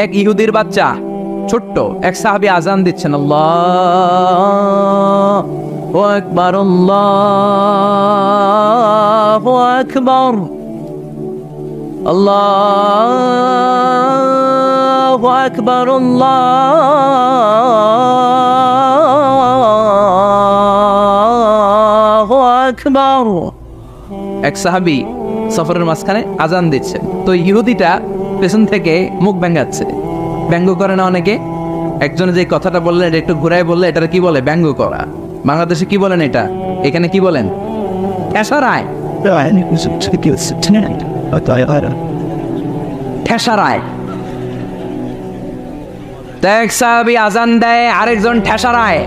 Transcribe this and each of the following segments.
এক ইহুদির বাচ্চা ছোট্ট এক সাহাবী আজান দিচ্ছেন, আল্লাহু আকবার আল্লাহু আকবার আল্লাহু আকবার আল্লাহু আকবার। এক সাহাবী সফরের মাঝখানে আজান দিচ্ছে, তো ইহুদিটা পেছন থেকে মুখ ব্যাঙ্গাচ্ছে। ব্যঙ্গ করে না অনেকে? একজনে যে কথাটা বললেন এটা একটু ঘুরাই বললে এটার কি বলে? ব্যঙ্গ করা। বাংলাদেশে কি বলেন এটা? এখানে কি বলেন? ঠেসারায়। ঠেসারায়। এক সাহাবী আজান দেয়, আরেকজন ঠেসারায়।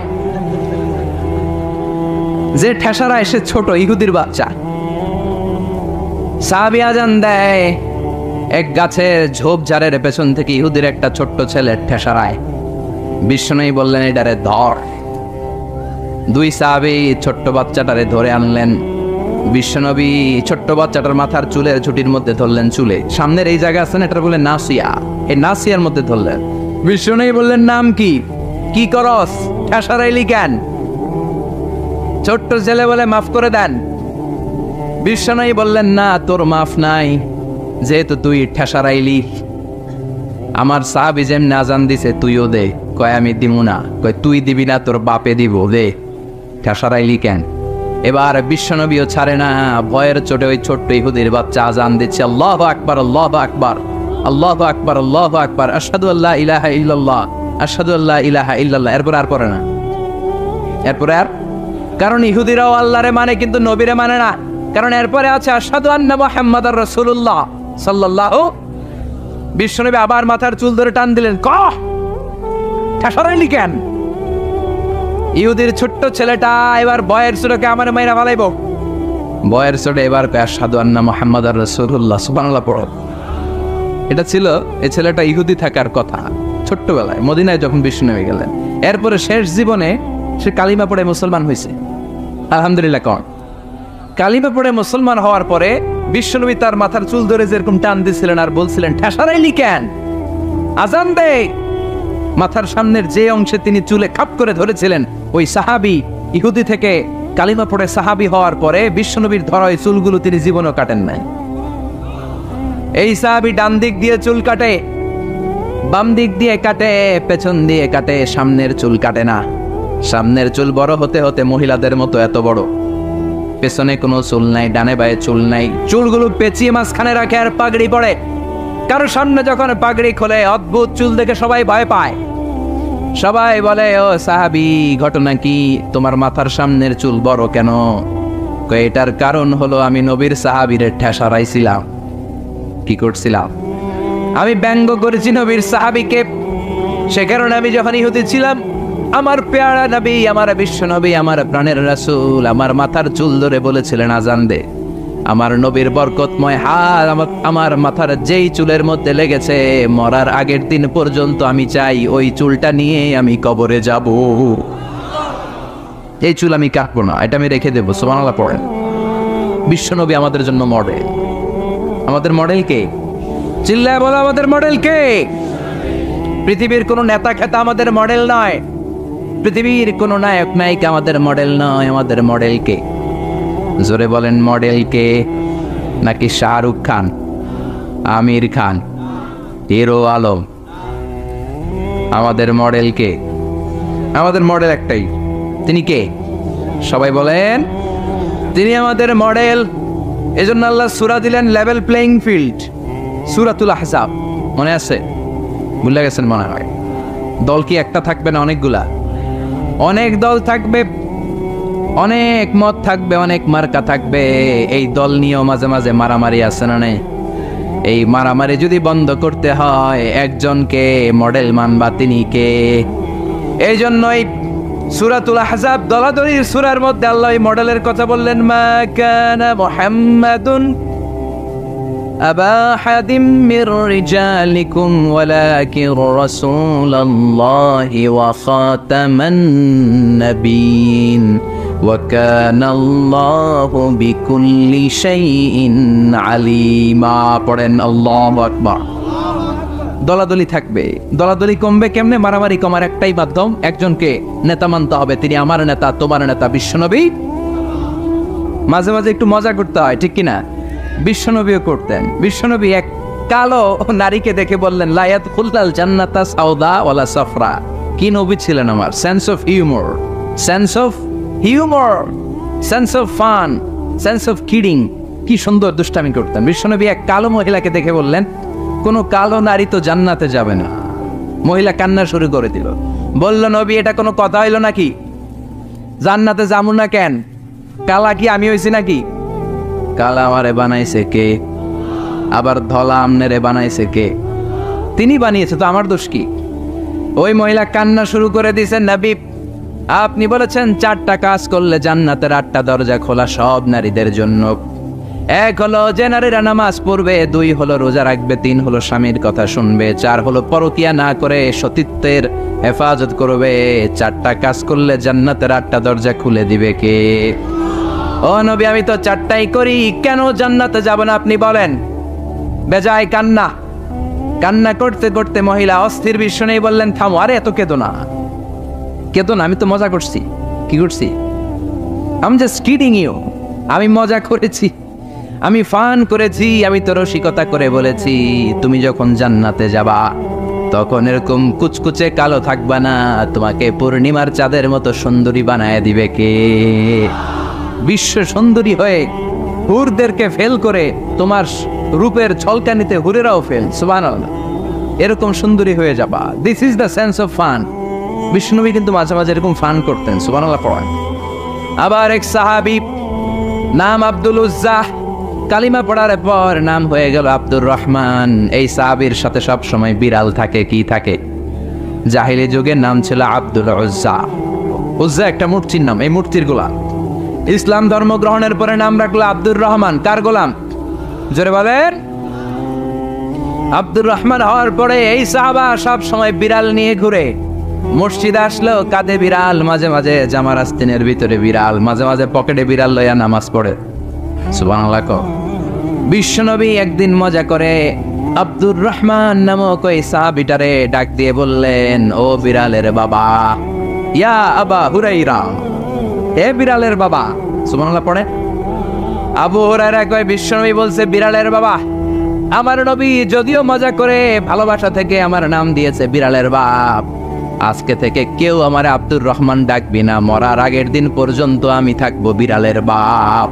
যে ঠেসারায় সে ছোট ইহুদির বাচ্চা। সাহাবী আজান দেয়, এক গাছের ঝোপঝাড়ের পেছন থেকে ইহুদির একটা ছোট্ট ছেলে ঠেসারায়। বিশ্বনবী বললেন এটারে ধর। দুই সাহাবী ছোট্ট বাচ্চাটারে ধরে আনলেন। বিশ্বনবী ছোট্ট বাচ্চাটার মাথার চুলের ঝুটির মধ্যে ধরলেন, চুলে সামনের এই জায়গা আছে না, এটা বলে নাসিয়া, এই নাসিয়ার মধ্যে ধরলেন। বিশ্বনবী বললেন নাম কি? কি করস? ঠেসারাইলি কেন? ছোট্ট ছেলে বলে মাফ করে দেন। বিশ্বনবী বললেন না, তোর মাফ নাই, যেহেতু তুই ঠেসারাইলি। আমার সাহাবী যেমনি আজান দিছে তুইও দে। কয় আমি দিমু না। কয় তুই দিবি না, তোর বাপে দিব, দে। ঠেসারাইলি কেন? এবার বিশ্বনবীও ছাড়ে না, ভয়ের চোটে ওই ছোট্ট ইহুদির বাচ্চা আজান দিচ্ছে, আল্লাহু আকবার আল্লাহু আকবার আল্লাহু আকবার আল্লাহু আকবার আশহাদু আল্লা ইলাহা ইল্লাল্লাহ আশহাদু আল্লা ইলাহা ইল্লাল্লাহ। এরপর আর পড়ে না, এরপরে আর, কারণ ইহুদিরাও আল্লাহরে মানে কিন্তু নবীরে মানে না। কারণ এরপরে আছে আশহাদু আন্না মুহাম্মাদার রাসূলুল্লাহ সাল্লাল্লাহু। বিশ্বনবী আবার মাথার চুল ধরে টান দিলেন, কহ ঠেসারাইলি কেন? ইহুদির ছোট্ট ছেলেটা এবার বয়ের চোটে আমার মাইরা ফালাইব। বয়ের চোটে এবার কয় আশহাদু আন্না মুহাম্মাদার রাসূলুল্লাহ, সুবহানাল্লাহ পড়ো। এটা ছিল এই ছেলেটা ইহুদি থাকার কথা ছোট্টবেলায় মদিনায় যখন বিশ্বনবী গেলেন। এরপরে শেষ জীবনে সে কালিমা পড়ে মুসলমান হয়েছে, আলহামদুলিল্লাহ। কন কালিমা পড়ে মুসলমান হওয়ার পরে বিশ্বনবী তার মাথার চুল ধরে যেরকম টান দিছিলেন আর বলছিলেন ঠেসারাইলি কেন? আজান দে। মাথার সামনের যে অংশে তিনি চুলে খাপ করে ধরেছিলেন, ওই সাহাবী ইহুদি থেকে কালিমা পড়ে সাহাবী হওয়ার পরে বিশ্বনবীর ধরা ওই চুলগুলো তিনি জীবনও কাটেন নাই। এই সাহাবী ডান দিক দিয়ে চুল কাটে, বাম দিক দিয়ে কাটে, পেছন দিয়ে কাটে, সামনের চুল কাটে না। সামনের চুল বড় হতে হতে মহিলাদের মতো এত বড়, পেছনে কোনো চুল নাই, ডানে বায়ে চুল নাই। চুলগুলো পেঁচিয়ে মাঝখানে রাখে আর পাগড়ি পরে। কারো সামনে যখন পাগড়ি খোলে অদ্ভুত চুল দেখে সবাই ভয় পায়। সবাই বলে, ও সাহাবী ঘটনা কি, তোমার মাথার সামনের চুল বড় কেন? এটার কারণ হলো আমি নবীর সাহাবীরে ঠেসারাইছিলাম। কি করছিলাম? আমি ব্যঙ্গ করেছি নবীর সাহাবীকে। সে কারণে আমি যখন ইহুদি ছিলাম, আমার পেয়ারা নবী, আমার বিশ্ব নবী, আমার প্রাণের রাসূল আমার মাথার চুল ধরে বলেছিলেন আজান দে। আমার নবীর বরকতময় হাত আমার মাথার যেই চুলের মধ্যে লেগেছে, মরার আগের দিন পর্যন্ত আমি চাই ওই চুলটা নিয়ে আমি কবরে যাব। এই চুল আমি কাটবো না, এটা আমি রেখে দেবো। সুবহানাল্লাহ পড়েন। বিশ্ব নবী আমাদের জন্য মডেল। আমাদের মডেল কে? চিল্লায় বলো, আমাদের মডেল কে? পৃথিবীর কোন নেতা খেতা আমাদের মডেল নয়, পৃথিবীর কোন নায়ক নায়িকা আমাদের মডেল নয়। আমাদের মডেল কে? জোরে বলেন, মডেল কে? নাকি শাহরুখ খান, আমির খান, হিরো আলম? আমাদের মডেল কে? আমাদের মডেল একটাই, তিনি কে? সবাই বলেন, তিনি আমাদের মডেল। এজন্য আল্লাহ সূরা দিলেন লেভেল প্লেইং ফিল্ড, সূরাতুল আহজাব। মনে আছে? ভুলে গেছেন মনে হয়। দল কি একটা থাকবে না অনেকগুলা? অনেক দল থাকবে, অনেক মত থাকবে, অনেক মার্কা থাকবে। এই দল নিয়েও মাঝে মাঝে মারামারি আছে না নেই? এই মারামারি যদি বন্ধ করতে হয়, একজনকে মডেল মানবা, তিনি কে? এই জন্যই সূরাতুল আহজাব দলাদলির সূরার মধ্যে আল্লাহ এই মডেলের কথা বললেন, মা কানা মুহাম্মাদুন আবা আহাদিম মির রিজালিকুম ওয়ালাকিন রাসূলুল্লাহি ওয়া খাতামান নাবিয়্যিন ওয়া কানা আল্লাহু বিকুল্লি শাইইন আলিমা। পড়েন আল্লাহু আকবার। দলাদলি থাকবে। দলাদলি কমবে কেমনে? মারামারি কমার একটাই মাধ্যম, একজনকে নেতা মানতে হবে, তিনি আমার নেতা, তোমার নেতা বিশ্বনবী। মাঝে মাঝে একটু মজা করতে হয়, ঠিক কিনা? বিশ্বনবীও করতেন। বিশ্বনবী এক কালো নারীকে দেখে বললেন, লা ইয়াদখুলুল জান্নাতা সাওদা ওয়ালা সাফরা। কি নবী ছিলেন আমার! Sense of humour, sense of humour, sense of fun, sense of kidding. কি সুন্দর দুষ্টামি করতেন। বিশ্বনবী এক কালো মহিলাকে দেখে বললেন, কোনো কালো নারী তো জান্নাতে যাবে না। মহিলা কান্না শুরু করে দিল, বলল, নবী এটা কোনো কথা হইল নাকি? জান্নাতে যাবো না কেন? কালা কি আমি হইছি নাকি? কালা আমারে বানাইছে কে? আবার ধলা আমনেরে বানাইছে কে? তিনি বানিয়েছে, তো আমার দোষ কি? ওই মহিলা কান্না শুরু করে দিয়েছেন, নবী আপনি বলেছেন 4টা কাজ করলে জান্নাতের 8টা দরজা খোলা সব নারীদের জন্য। 1 হলো যে নারীরা নামাজ পড়বে, 2 হলো রোজা রাখবে, 3 হলো স্বামীর কথা শুনবে, 4 হলো পরকিয়া না করে সতীত্বের হেফাজত করবে। 4টা কাজ করলে জান্নাতের 8টা দরজা খুলে দিবে কে? ও নবী আমি তো 4টাই করি, কেন জান্নাতে যাব না আপনি বলেন? বেজায় কান্না, কান্না করতে করতে মহিলা অস্থির। বিশ্ব নেই বললেন, থামো, আরে এত কেঁদো না, কেঁদো না, আমি তো মজা করছি। কি করছি? I am just kidding you. আমি মজা করেছি, আমি ফান করেছি, আমি তো রসিকতা করে বলেছি তুমি যখন জান্নাতে যাবা তখন এরকম কুচকুচে কালো থাকবা না, তোমাকে পূর্ণিমার চাঁদের মতো সুন্দরী বানায় দিবে কে? বিশ্ব সুন্দরী হয়ে হুরদেরকে ফেল করে তোমার রূপের ছলকানিতে হুরেরাও ফেল। সুবহানাল্লাহ, এরকম সুন্দরী হয়ে যাবা। This is the sense of fun. বিষ্ণুনবী কিন্তু মাঝে মাঝে এরকম ফান করতেন। সুবহানাল্লাহ পড়েন। আবার এক সাহাবী নাম আব্দুল উজ্জাহ, কালিমা পড়ার পর নাম হয়ে গেল আব্দুর রহমান। এই সাহাবীর সাথে সব সময় বিড়াল থাকে। কি থাকে? জাহিলি যুগের নাম ছিল আব্দুল উজ্জা। উজ্জা একটা মূর্তির নাম, এই মূর্তির গোলাম। ইসলাম ধর্ম গ্রহণের পরে নাম রাখলো আব্দুর রহমান। কার গোলাম? জোরে বলেন। আব্দুর রহমান হওয়ার পরে এই সাহাবা সব সময় বিড়াল নিয়ে ঘুরে। মসজিদে আসলো কাঁধে বিড়াল, মাঝে মাঝে জামার আস্তিনের ভিতরে বিড়াল, মাঝে মাঝে পকেটে বিড়াল লইয়া নামাজ পড়ে। সুবহানাল্লাহ। বিশ্বনবী একদিন মজা করে আব্দুর রহমান নামক ওই সাহাবীটারে ডাক দিয়ে বললেন, ও বিড়ালের বাবা, ইয়া আবা হুরাইরা, এ বিড়ালের বাবা। সুবহানাল্লাহ পড়ে। আবু হুরায়রা কয়, বিশ্বনবী বলছে বিড়ালের বাবা। আমার নবী যদিও মজা করে ভালোবাসা থেকে আমার নাম দিয়েছে বিড়ালের বাপ, আজকে থেকে কেউ আমার আব্দুর রহমান ডাকবি না, মরার আগের দিন পর্যন্ত আমি থাকবো বিড়ালের বাপ।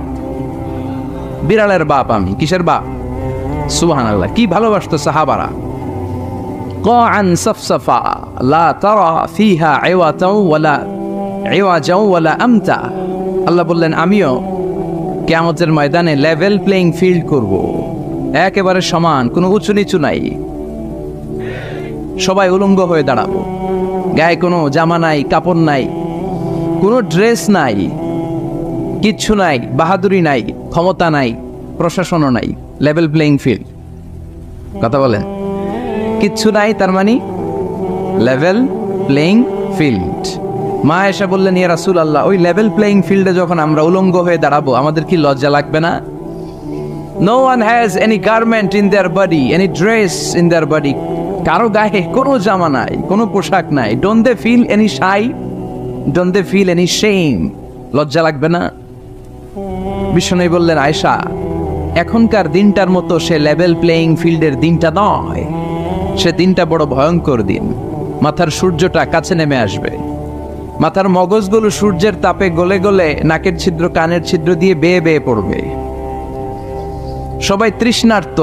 বিড়ালের বাপ আমি। কিসের বাপ? সুবহানাল্লাহ। কি ভালোবাসতো সাহাবারা। কাআন সাফসাফা লা তারা ফিহা ইওয়াজাও ওয়ালা আমতা। আল্লাহ বললেন, আমিও কিয়ামতের ময়দানে লেভেল প্লেইং ফিল্ড করব, একেবারে সমান, কোনো উঁচু নিচু নাই। সবাই উলঙ্গ হয়ে দাঁড়াবো, গায়ে কোনো জামা নাই, কাপড় নাই, কোনো ড্রেস নাই, কিচ্ছু নাই, বাহাদুরি নাই, ক্ষমতা নাই, প্রশাসনও নাই। Level playing field. কথা বলেন। কিচ্ছু নাই তার মানে লেভেল প্লেইং ফিল্ড। মা এসে বললেন, ইয়া রাসূলুল্লাহ, ওই লেভেল প্লেইং ফিল্ডে যখন আমরা উলঙ্গ হয়ে দাঁড়াবো আমাদের কি লজ্জা লাগবে না? No one has any garment in their body, any dress in their body. কারো গায়ে কোনো জামা নাই, কোনো পোশাক নাই। Don't they feel any shy? Don't they feel any shame? লজ্জা লাগবে না? বিষ্ণু বললেন, আয়েশা, এখনকার দিনটার মতো সে লেভেল প্লেইং ফিল্ডের দিনটা নয়, সে দিনটা বড় ভয়ঙ্কর দিন। মাথার সূর্যটা কাছে নেমে আসবে, মাথার মগজগুলো সূর্যের তাপে গলে গলে নাকের ছিদ্র কানের ছিদ্র দিয়ে বেয়ে বেয়ে পড়বে। সবাই তৃষ্ণার্ত,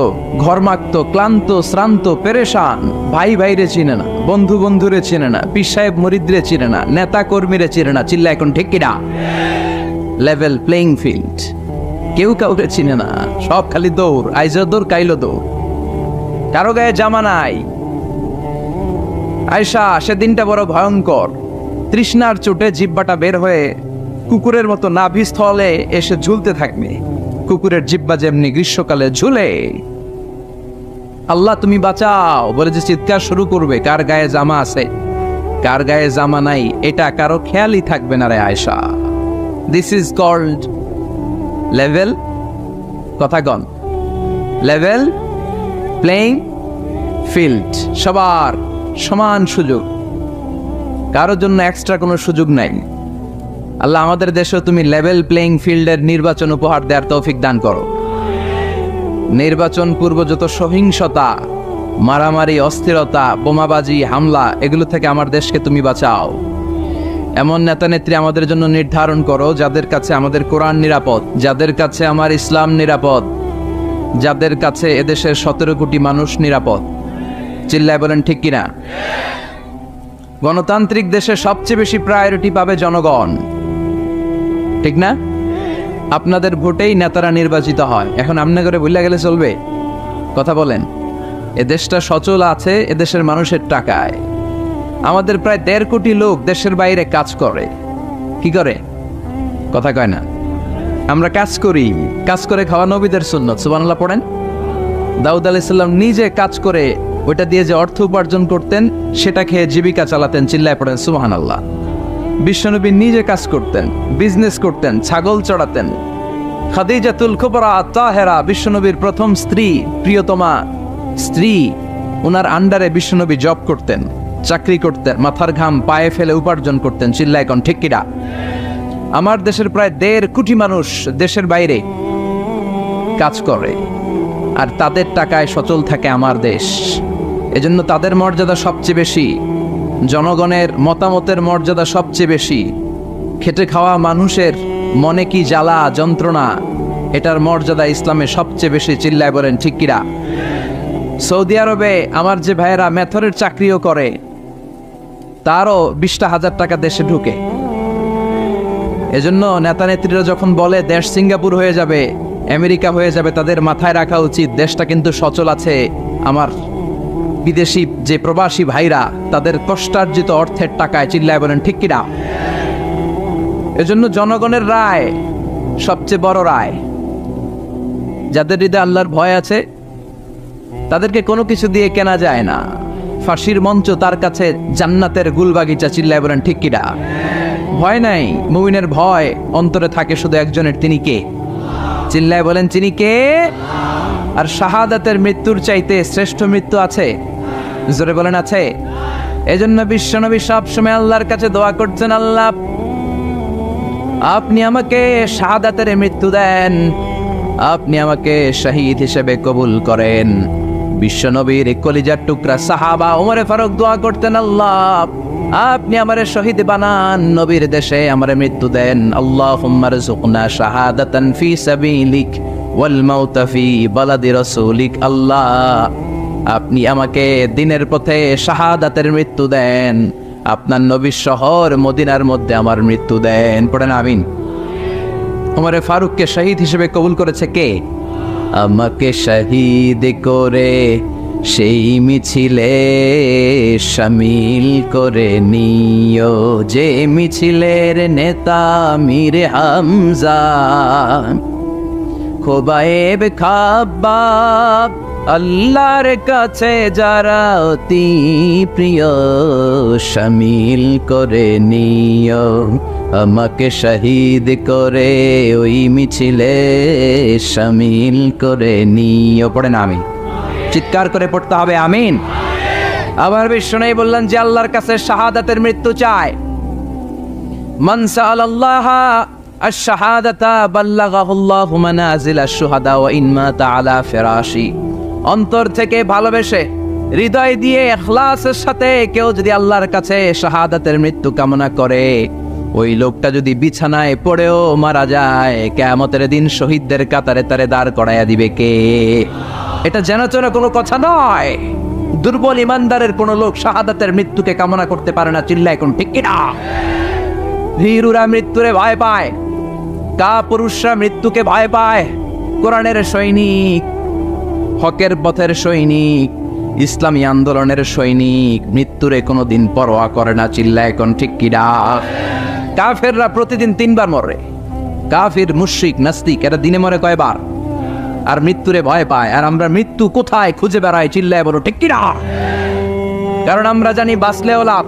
ঘর্মাক্ত, ক্লান্ত, শ্রান্ত, পেরেশান। ভাই ভাইরে চিনে না, বন্ধু বন্ধুরে চিনে না, পীর সাহেব মুরিদরে চিনে না, নেতা কর্মীরে চিনে না। চিল্লা এখন ঠিক কিনা? Level playing field. কেউ কাউকে চিনে না, সব খালি দৌড়, আইজো দৌড়, কাইলো দৌড়, কারো গায়ে জামা নাই। আয়েশা, সেদিনটা বড় ভয়ঙ্কর। তৃষ্ণার চোটে জিহ্বাটা বের হয়ে কুকুরের মতো নাভিস্থলে এসে ঝুলতে থাকবে। কুকুরের জিহ্বা যেমনি গ্রীষ্মকালে ঝুলে, আল্লাহ তুমি বাঁচাও বলে যে চিৎকার শুরু করবে। কার গায়ে জামা আছে, কার গায়ে জামা নাই, এটা কারো খেয়ালই থাকবে না রে Ayesha. This is called level, কথা গন, লেভেল প্লেইং ফিল্ড, সবার সমান সুযোগ, কারোর জন্য এক্সট্রা কোনো সুযোগ নাই। আল্লাহ আমাদের দেশেও তুমি লেভেল প্লেইং ফিল্ডের নির্বাচন উপহার দেওয়ার তৌফিক দান করো। নির্বাচন পূর্ব যত সহিংসতা, মারামারি, অস্থিরতা, বোমাবাজি, হামলা, এগুলো থেকে আমার দেশকে তুমি বাঁচাও। এমন নেতা নেত্রী আমাদের জন্য নির্ধারণ করো যাদের কাছে আমাদের কোরআন নিরাপদ, যাদের কাছে আমার ইসলাম নিরাপদ, যাদের কাছে এদেশের 17 কোটি মানুষ নিরাপদ। চিল্লায় বলেন ঠিক কিনা? গণতান্ত্রিক দেশে সবচেয়ে বেশি প্রায়োরিটি পাবে জনগণ, ঠিক না? আপনাদের ভোটেই নেতারা নির্বাচিত হয়। এখন আমনে করে ভুলে গেলে চলবে? কথা বলেন। এ দেশটা সচল আছে এদেশের মানুষের টাকায়। আমাদের প্রায় 1.5 কোটি লোক দেশের বাইরে কাজ করে। কি করে? কথা কয় না। আমরা কাজ করি, কাজ করে খাওয়া নবীদের সুন্নত। সুবহানাল্লাহ পড়েন। দাউদ আলাইহিস সালাম নিজে কাজ করে ওইটা দিয়ে যে অর্থ উপার্জন করতেন সেটা খেয়ে জীবিকা চালাতেন। চিল্লায় পড়েন সুবহানাল্লাহ। বিশ্বনবী নিজে কাজ করতেন, বিজনেস করতেন, ছাগল চড়াতেন। খাদিজাতুল কুবরা তাহেরা, বিশ্বনবীর প্রথম স্ত্রী, প্রিয়তমা স্ত্রী, ওনার আন্ডারে বিশ্বনবী জব করতেন, চাকরি করতেন, মাথার ঘাম পায়ে ফেলে উপার্জন করতেন। চিল্লায় কোন ঠিক কিনা? আমার দেশের প্রায় 1.5 কোটি মানুষ দেশের বাইরে কাজ করে, আর তাদের টাকায় সচল থাকে আমার দেশ। এজন্য তাদের মর্যাদা সবচেয়ে বেশি, জনগণের মতামতের মর্যাদা সবচেয়ে বেশি। খেটে খাওয়া মানুষের মনে কি জ্বালা যন্ত্রণা, এটার মর্যাদা ইসলামে সবচেয়ে বেশি। চিল্লায় বলেন ঠিক কিনা? সৌদি আরবে আমার যে ভাইয়েরা মেথরের চাকরিও করে, তারও 20,000 টাকা দেশে ঢুকে। এজন্য নেতা নেত্রীরা যখন বলে দেশ সিঙ্গাপুর হয়ে যাবে, আমেরিকা হয়ে যাবে, তাদের মাথায় রাখা উচিত দেশটা কিন্তু সচল আছে। আমার বিদেশি যে প্রবাসী ভাইরা তাদের কষ্টার্জিত অর্থের টাকায়। চিল্লায় বলেন ঠিক কিনা? এজন্য জনগণের রায় সবচেয়ে বড় রায়। যাদের হৃদয়ে আল্লাহর ভয় আছে তাদেরকে কোনো কিছু দিয়ে কেনা যায় না। ফাঁসির মঞ্চ তার কাছে জান্নাতের গুলবাগিচা। চিল্লায় বলেন ঠিক কিনা? ভয় নাই। মুমিনের ভয় অন্তরে থাকে শুধু একজনের, তিনি কে? চিল্লায় বলেন তিনি কে? আর শাহাদাতের মৃত্যুর চাইতে শ্রেষ্ঠ মৃত্যু আছে? জোরে বলেন আছে? এজন্য বিশ্বনবী সবসময় আল্লাহর কাছে দোয়া করছেন, আল্লাহ আপনি আমাকে শাহাদাতের মৃত্যু দেন, আপনি আমাকে শহীদ হিসেবে কবুল করেন। বিশ্বনবীর কলিজার টুকরা সাহাবা ওমরে ফারুক দোয়া করতেন, আল্লাহ আপনি আমারে শহীদ বানান, নবীর দেশে আমারে মৃত্যু দেন। আল্লাহুম্মা রযুকনা শাহাদাতান ফি সাবিলিক ওয়াল মাউতা ফি বালাদি রাসূলিক। আল্লাহ আপনি আমাকে দিনের পথে শাহাদাতের মৃত্যু দেন, আপনার নবীর শহর মদিনার মধ্যে আমার মৃত্যু দেন। পড়েন আমিন। ওমরে ফারুককে শহীদ হিসেবে কবুল করেছে কে? আমাকে শহীদ করে সেই মিছিলে শামিল করে নিও, যে মিছিলের নেতা মীর হামজা, খোবায়েব খাব্বাব, আল্লাহর কাছে যারা অতি প্রিয়, শামিল করে নিও আমাকে শহীদ করে ওই মিছিলে শামিল করে নিও। পড়েন আমিন। চিৎকার করে পড়তে হবে আমিন। আবার বিষ্ণু বললেন যে আল্লাহর কাছে শাহাদাতের মৃত্যু চায়, মান সাআলাল্লাহ আশ-শাহাদাতা বাল্লাগাহুল্লাহু মানাজিল আশ-শুহাদা ওয়া ইন মাতা আলা ফিরাশি। অন্তর থেকে ভালোবেসে হৃদয় দিয়ে ইখলাসের সাথে কেউ যদি আল্লাহর কাছে শাহাদাতের মৃত্যু কামনা করে, ওই লোকটা যদি বিছানায় পড়েও মারা যায়, কিয়ামতের দিন শহীদদের কাতারে তারে দাঁড় করাইয়া দিবে কে? এটা যেন কোনো কথা নয়। দুর্বল ইমানদারের কোন লোক শাহাদাতের মৃত্যুকে কামনা করতে পারে না। চিল্লায় কোন ঠিক কিনা? ভীরুরা মৃত্যুরে ভয় পায়, কাপুরুষরা মৃত্যুকে ভয় পায়। কোরআনের সৈনিক, হকের পথের সৈনিক, ইসলামী আন্দোলনের সৈনিক মৃত্যুরে কোনোদিন পরোয়া করে না। চিল্লায় কোন ঠিক কিনা? কাফেররা প্রতিদিন 3 বার মরে। কাফির, মুশরিক, নাস্তিক এরা দিনে মরে কয়বার? আর মৃত্যুরে ভয় পায়। আর আমরা মৃত্যু কোথায় খুঁজে বেড়াই? চিল্লায় বলো ঠিক কিনা? কারণ আমরা জানি বাঁচলেও লাভ,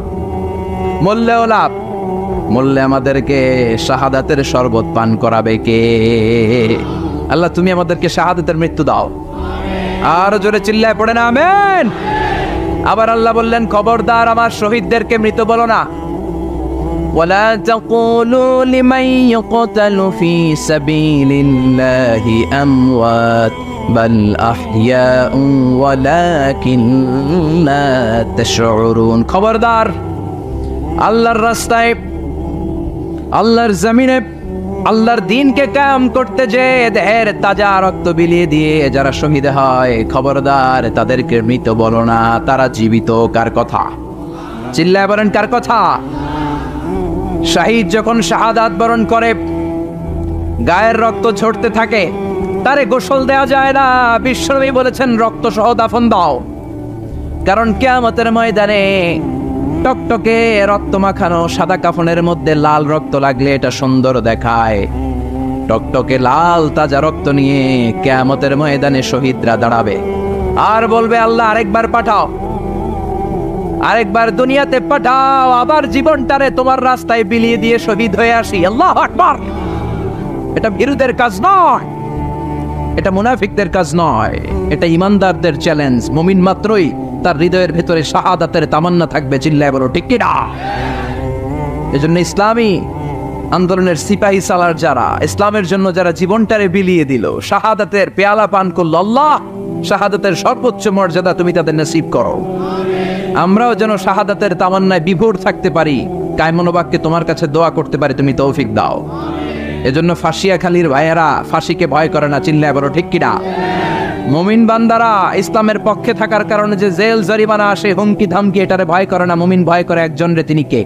মরলেও লাভ। মরলে আমাদেরকে শাহাদাতের শরবত পান করাবে কে? আল্লাহ তুমি আমাদেরকে শাহাদাতের মৃত্যু দাও। আর জোরে চিল্লায় পড়ে না আমিন। আবার আল্লাহ বললেন, খবরদার আমার শহীদদেরকে মৃত বলো না। ولا تقولوا لمن يقتل في سبيل الله أموات بل أحياء ولكن لا تشعرون। খবরদার আল্লাহর রাস্তায়, আল্লাহর জমিনে আল্লাহর দ্বীনকে কায়েম করতে যে দেহের তাজা রক্ত বিলিয়ে দিয়ে যারা শহীদ হয়, খবরদার তাদেরকে মৃত বলো না, তারা জীবিত। কার কথা? চিল্লায় বলেন, কার কথা? শহীদ যখন শাহাদাত বরণ করে, গায়ের রক্ত ঝরতে থাকে, তারে গোসল দেওয়া যায় না। বিশ্বনবী বলেছেন, রক্ত সহ দাফন দাও, কারণ কিয়ামতের ময়দানে টকটকে রক্ত মাখানো সাদা কাফনের মধ্যে লাল রক্ত লাগলে এটা সুন্দর দেখায়। টকটকে লাল তাজা রক্ত নিয়ে কিয়ামতের ময়দানে শহীদরা দাঁড়াবে আর বলবে, আল্লাহ আরেকবার পাঠাও, আরেকবার দুনিয়াতে পাঠাও, আবার জীবনটারে তোমার রাস্তায় বিলিয়ে দিয়ে শহীদ হয়ে আসি। আল্লাহু আকবার। এটা ভীরুদের কাজ নয়, এটা মুনাফিকদের কাজ নয়, এটা ইমানদারদের চ্যালেঞ্জ। মুমিন মাত্রই তার হৃদয়ের ভেতরে শাহাদাতের তামান্না থাকবে। চিল্লায় বলো ঠিক কি না? এজন্য ইসলামী আন্দোলনের সিপাহী সালার যারা, ইসলামের জন্য যারা জীবনটারে বিলিয়ে দিল, শাহাদাতের পেয়ালা পান করলো, আল্লাহ শাহাদাতের সর্বোচ্চ মর্যাদা তুমি তাদের নসিব করো। আমরাও যেন শাহাদাতের তামান্নায় বিভোর থাকতে পারি, কায়মনোবাক্যে তোমার কাছে দোয়া করতে পারি, তুমি তৌফিক দাও। এজন্য ফাঁসিয়াখালীর ভাইয়েরা ফাঁসিকে ভয় করে না। চিল্লায় বলো ঠিক কিনা? মুমিন বান্দারা ইসলামের পক্ষে থাকার কারণে যে জেল জরিমানা আসে, হুমকি ধামকি, এটারে ভয় করে না। মুমিন ভয় করে একজন রে, তিনি কে?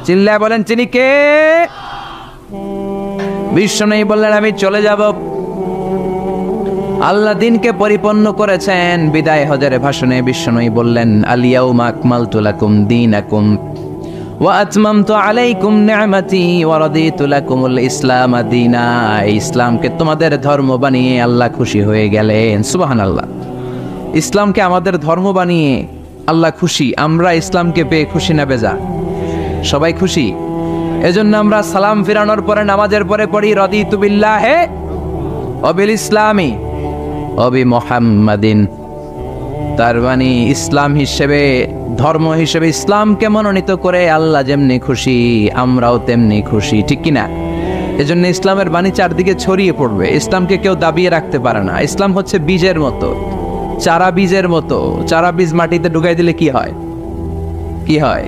চিল্লায় বলেন, তিনি কে? বিশ্বনবী বললেন, আমি চলে যাব। আল্লাহ দিনকে পরিপূর্ণ করেছেন। বিদায় হজের ভাষণে বিশ্বনবী বললেন, আল ইয়াউমা আকমালতু লাকুম দীনাকুম ওয়া আতমামতু আলাইকুম নি'মাতি ওয়া রাদিতু লাকুমুল ইসলাম দীনা। ইসলামকে তোমাদের ধর্ম বানিয়ে আল্লাহ খুশি হয়ে গেলেন। সুবহানাল্লাহ। ইসলামকে আমাদের ধর্ম বানিয়ে আল্লাহ খুশি। আমরা ইসলামকে পেয়ে খুশি না বেজা? সবাই খুশি। এজন্য আমরা সালাম ফিরানোর পরে নামাজের পরে পড়ি, রাদিতু বিল্লাহি ওয়া বিল ইসলামি ওয়া বি মুহাম্মাদিন। তার মানে ইসলাম হিসেবে, ধর্ম হিসেবে ইসলামকে মনোনীত করে আল্লাহ যেমনি খুশি, আমরাও তেমনি খুশি। ঠিক কিনা? এজন্য ইসলামের বাণী চারদিকে ছড়িয়ে পড়বে। ইসলামকে কেউ দাবিয়ে রাখতে পারে না। ইসলাম হচ্ছে বীজের মতো, চারা বীজের মতো। চারা বীজ মাটিতে ঢুকাই দিলে কি হয়? কি হয়?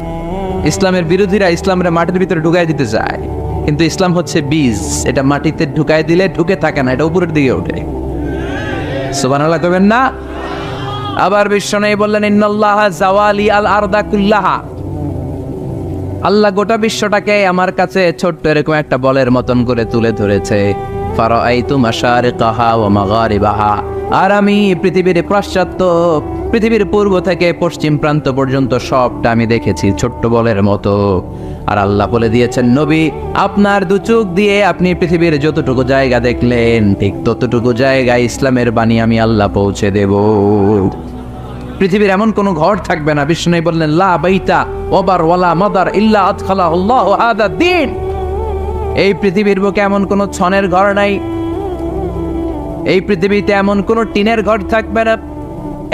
ইসলামের বিরোধীরা ইসলামের মাটির ভিতরে ঢুকাই দিতে চায়, কিন্তু ইসলাম হচ্ছে বীজ, এটা মাটিতে ঢুকাই দিলে ঢুকে থাকে না, এটা উপরের দিকে ওঠে। সুবহানাল্লাহ কইবেন না? আবার বিশ্বনবী বললেন, ইন্নাল্লাহা জাওয়ালি আল আরদা কুল্লাহা। আল্লাহ গোটা বিশ্বটাকে আমার কাছে ছোট্ট এরকম একটা বলের মতন করে তুলে ধরেছে। ফারাআইতু মাশারিকাহা ওয়া মাগারিবাহা। আর আমি পৃথিবীর পাশ্চাত্য, পৃথিবীর পূর্ব থেকে পশ্চিম প্রান্ত পর্যন্ত সবটা আমি দেখেছি ছোট্ট বলের মতো। আর আল্লাহ বলে দিয়েছেন, নবী আপনার দু চোখ দিয়ে আপনি পৃথিবীর যতটুকু জায়গা দেখলেন, ঠিক ততটুকু জায়গায় ইসলামের বাণী আমি আল্লাহ পৌঁছে দেব। পৃথিবীর এমন কোন ঘর থাকবে না, বিষ্ণু বললেন, লা বাইতা ওয়াবার ওয়ালা মাদার ইল্লা আদখালাহুল্লাহু হাদা দ্বীন। এই পৃথিবীর বুকে এমন কোন ছনের ঘর নাই, এই পৃথিবীতে এমন কোন টিনের ঘর থাকবে না,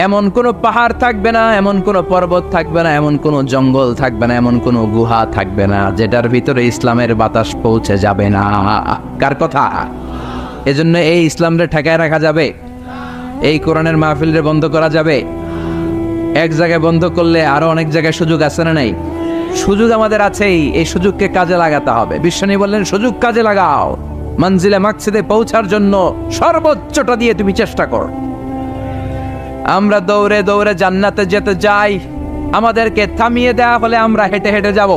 এমন কোন পাহাড় থাকবে না, এমন কোন পর্বত থাকবে না, এমন কোন জঙ্গল থাকবে না, এমন কোন গুহা থাকবে না যেটার ভিতরে ইসলামের বাতাস পৌঁছে যাবে না। কার কথা? এজন্য এই ইসলামরে ঠেকায় রাখা যাবে? এই কোরআনের মাহফিলরে বন্ধ করা যাবে? এক জায়গায় বন্ধ করলে আরো অনেক জায়গায় সুযোগ আছে না নাই? সুযোগ আমাদের আছেই, এই সুযোগকে কাজে লাগাতে হবে। বিশ্বনবী বললেন, সুযোগ কাজে লাগাও, মঞ্জিলে মাকসিদে পৌঁছার জন্য সর্বোচ্চটা দিয়ে তুমি চেষ্টা করো। আমরা দৌড়ে দৌড়ে জান্নাতে যেতে যাই, আমাদেরকে থামিয়ে দেয়া হলে আমরা হেঁটে হেঁটে যাব।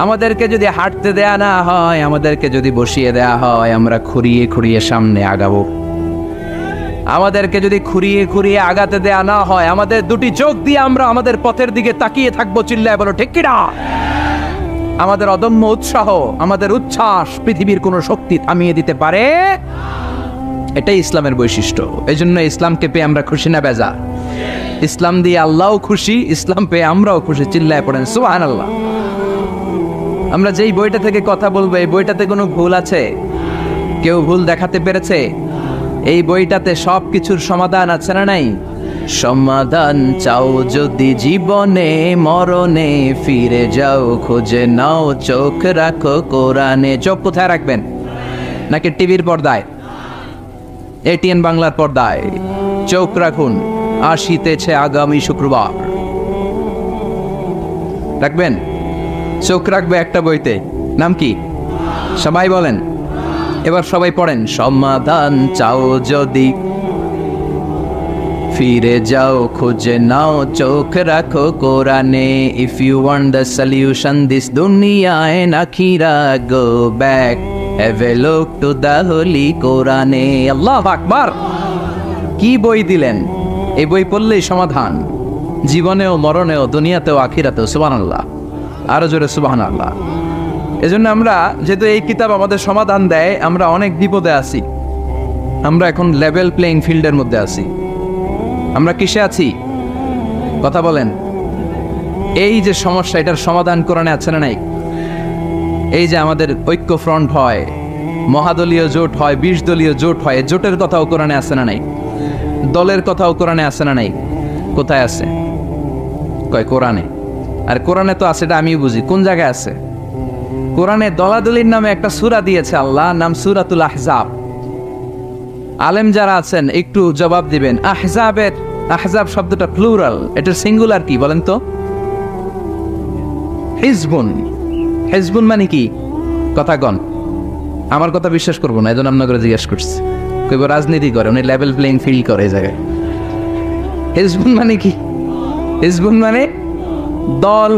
আমাদেরকে যদি হাঁটতে দেয়া না হয়, আমাদেরকে যদি বসিয়ে দেয়া হয়, আমরা খুঁড়িয়ে খুঁড়িয়ে সামনে আগাবো। আমাদেরকে যদি খুঁড়িয়ে খুঁড়িয়ে আগাতে দেয়া না হয়, আমাদের দুটি চোখ দিয়ে আমরা আমাদের পথের দিকে তাকিয়ে থাকবো। চিল্লায় বলো ঠিক কিনা? আমাদের অদম্য উৎসাহ, আমাদের উচ্ছ্বাস পৃথিবীর কোন শক্তি থামিয়ে দিতে পারে? এটাই ইসলামের বৈশিষ্ট্য। এই জন্য ইসলামকে পেয়ে আমরা খুশি না বেজা? ইসলাম দিয়ে আল্লাহও খুশি, ইসলাম পেয়ে আমরাও খুশি। চিল্লায় পড়েন সুবহানাল্লাহ। আমরা যেই বইটা থেকে কথা বলবো, এই বইটাতে কোনো ভুল আছে? কেউ ভুল দেখাতে পেরেছে? এই বইটাতে সব কিছুর সমাধান আছে না নাই? সমাধান চাও যদি জীবনে মরণে, ফিরে যাও খুঁজে নাও চোখ রাখো কোরআনে। চোখ কোথায় রাখবেন? নাকি টিভির পর্দায়, এটিএন বাংলার পর্দায়? চোখ রাখুন, আসিতেছে আগামী শুক্রবার। রাখবেন? চোখ রাখবে একটা বইতে, নাম কি? সবাই বলেন, এবার সবাই পড়েন। সমাধান চাও যদি ফিরে যাও খুঁজে নাও চোখ রাখো কোরআনে। If you want the solution this দুনিয়া এন্ড আখিরা, go back have a look to the holy কোরআনে। আল্লাহু আকবার! কি বই দিলেন! এই বই পড়লেই সমাধান, জীবনেও মরণেও দুনিয়াতেও আখিরাতেও। সুবহানাল্লাহ, আরো জোরে সুবহানাল্লাহ। এজন্য আমরা, যেহেতু এই কিতাব আমাদের সমাধান দেয়, আমরা অনেক বিপদে আছি। আমরা এখন লেভেল প্লেইং ফিল্ডের মধ্যে আছি। আমরা কিসে আছি? কথা বলেন। এই যে সমস্যা, এটার সমাধান কোরআনে আছে না নাই? এই যে আমাদের ঐক্য ফ্রন্ট হয়, মহাদলীয় জোট হয়, 20 দলীয় জোট হয়, জোটের কথাও কোরআনে আছে না নাই? দলের কথাও কোরআনে আছে না নাই? কোথায় আছে? কয় কোরআনে। আর কোরআনে তো আছে, এটা আমিও বুঝি। কোন জায়গায় আছে? কোরআনে দলাদলির নামে একটা সূরা দিয়েছে আল্লাহ, নাম সূরাতুল আহজাব। আলেম যারা আছেন একটু জবাব দিবেন। আহজাবের, আহজাব শব্দটা প্লুরাল, এটার সিঙ্গুলার কি বলেন তো? হিজবুন। হিজবুন মানে কি? কথা কন। আমার কথা বিশ্বাস করবো না, এজন্য আপনাকে জিজ্ঞেস করছি। কইব রাজনীতি করে, উনি লেভেল প্লেইং ফিল্ড করে এই জায়গায়। হিজবুন মানে কি? হিজবুন মানে দল।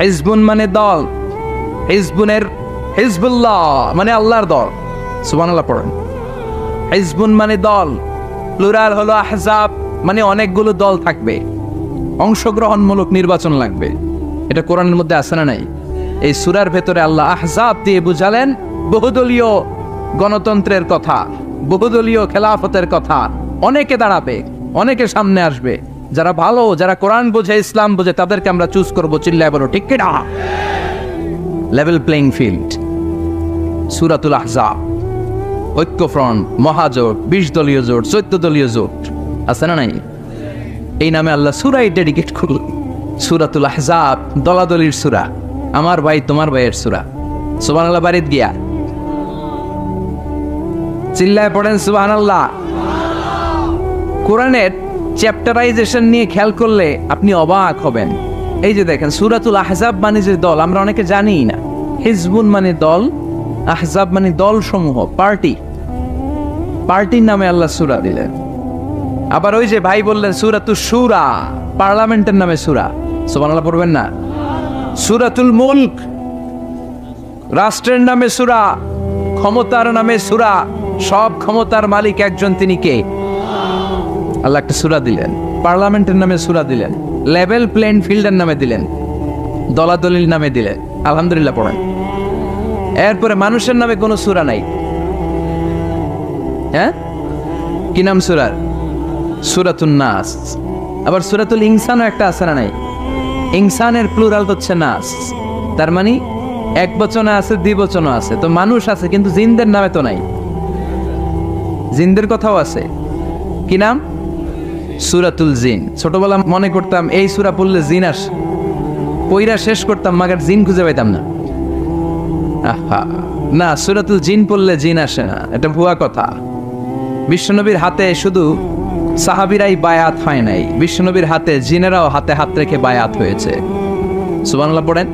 হিজবুন মানে দল। হিজবুনের হিজবুল্লাহ মানে আল্লাহর দল। সুবহানাল্লাহ পড়েন। হিজবুন মানে দল, প্লুরাল হলো আহজাব, মানে অনেকগুলো দল থাকবে, অংশগ্রহণমূলক নির্বাচন লাগবে। এটা কোরআনের মধ্যে আছে না নাই? এই সূরার ভেতরে আল্লাহ আহজাব দিয়ে বুঝালেন বহুদলীয় গণতন্ত্রের কথা, বহুদলীয় খেলাফতের কথা। অনেকে দাঁড়াবে, অনেকে সামনে আসবে। যারা ভালো, যারা কোরআন বোঝে, ইসলাম বোঝে, তাদেরকে আমরা চুজ করবো। চিল্লায় বলো ঠিক কিনা? লেভেল প্লেইং ফিল্ড, সূরাতুল আহজাব। ঐক্যফ্রন্ট, মহাজোট, 20 দলীয় জোট, 14 দলীয় জোট আছে না নাই? এই নামে আল্লাহ সূরাই ডেডিকেট করল। সূরাতুল আহজাব দলাদলির সূরা, আমার ভাই তোমার ভাইয়ের সূরা। সুবহানাল্লাহ বাড়িতে গিয়া চিল্লায় পড়েন সুবহানাল্লাহ। কোরআনের চ্যাপ্টারাইজেশন নিয়ে খেয়াল করলে আপনি অবাক হবেন। এই যে দেখেন, সূরাতুল আহজাব মানে যে দল, আমরা অনেকে জানি না। হিজবুন মানে দল, আহজাব মানে দল সমূহ, পার্টি। পার্টির নামে আল্লাহ সূরা দিলেন। আবার ওই যে ভাই বললেন সূরাতুশ শুরা, পার্লামেন্টের নামে সূরা। সুবহানাল্লাহ পড়বেন না? সূরাতুল মুলক, রাষ্ট্রের নামে সূরা, ক্ষমতার নামে সূরা। সব ক্ষমতার মালিক একজন, তিনি কে? আল্লাহ একটা সূরা দিলেন। পার্লামেন্টের নামে সূরা দিলেন, লেভেল প্লেইং ফিল্ডের নামে দিলেন, দলাদলির নামে দিলেন। আলহামদুলিল্লাহ পড়েন। এরপরে মানুষের নামে কোনো সূরা নাই। হ্যাঁ, কি নাম সূরার? সূরাতুন নাস। আবার সূরাতুল ইনসানও একটা আছে না নাই? ইনসানের প্লুরাল হচ্ছে নাস, তার মানে এক বচনে আছে, দ্বিবচনও আছে। তো মানুষ আছে, কিন্তু জিনদের নামে তো নাই। জিনদের কথাও আছে। কি নাম? সূরাতুল জিন। ছোটবেলা মনে করতাম এই সূরা পড়লে জিন আসে, পইরা শেষ করতাম, মাগার জিন খুঁজে পাইতাম না। আহা, না, সূরাতুল জিন পড়লে জিন আসে না, এটা ভুয়া কথা। বিশ্বনবীর হাতে শুধু সাহাবীরাই বায়াত হয় নাই, বিশ্বনবীর হাতে জিনেরাও হাতে হাত রেখে বায়াত হয়েছে। সুবহানাল্লাহ পড়েন।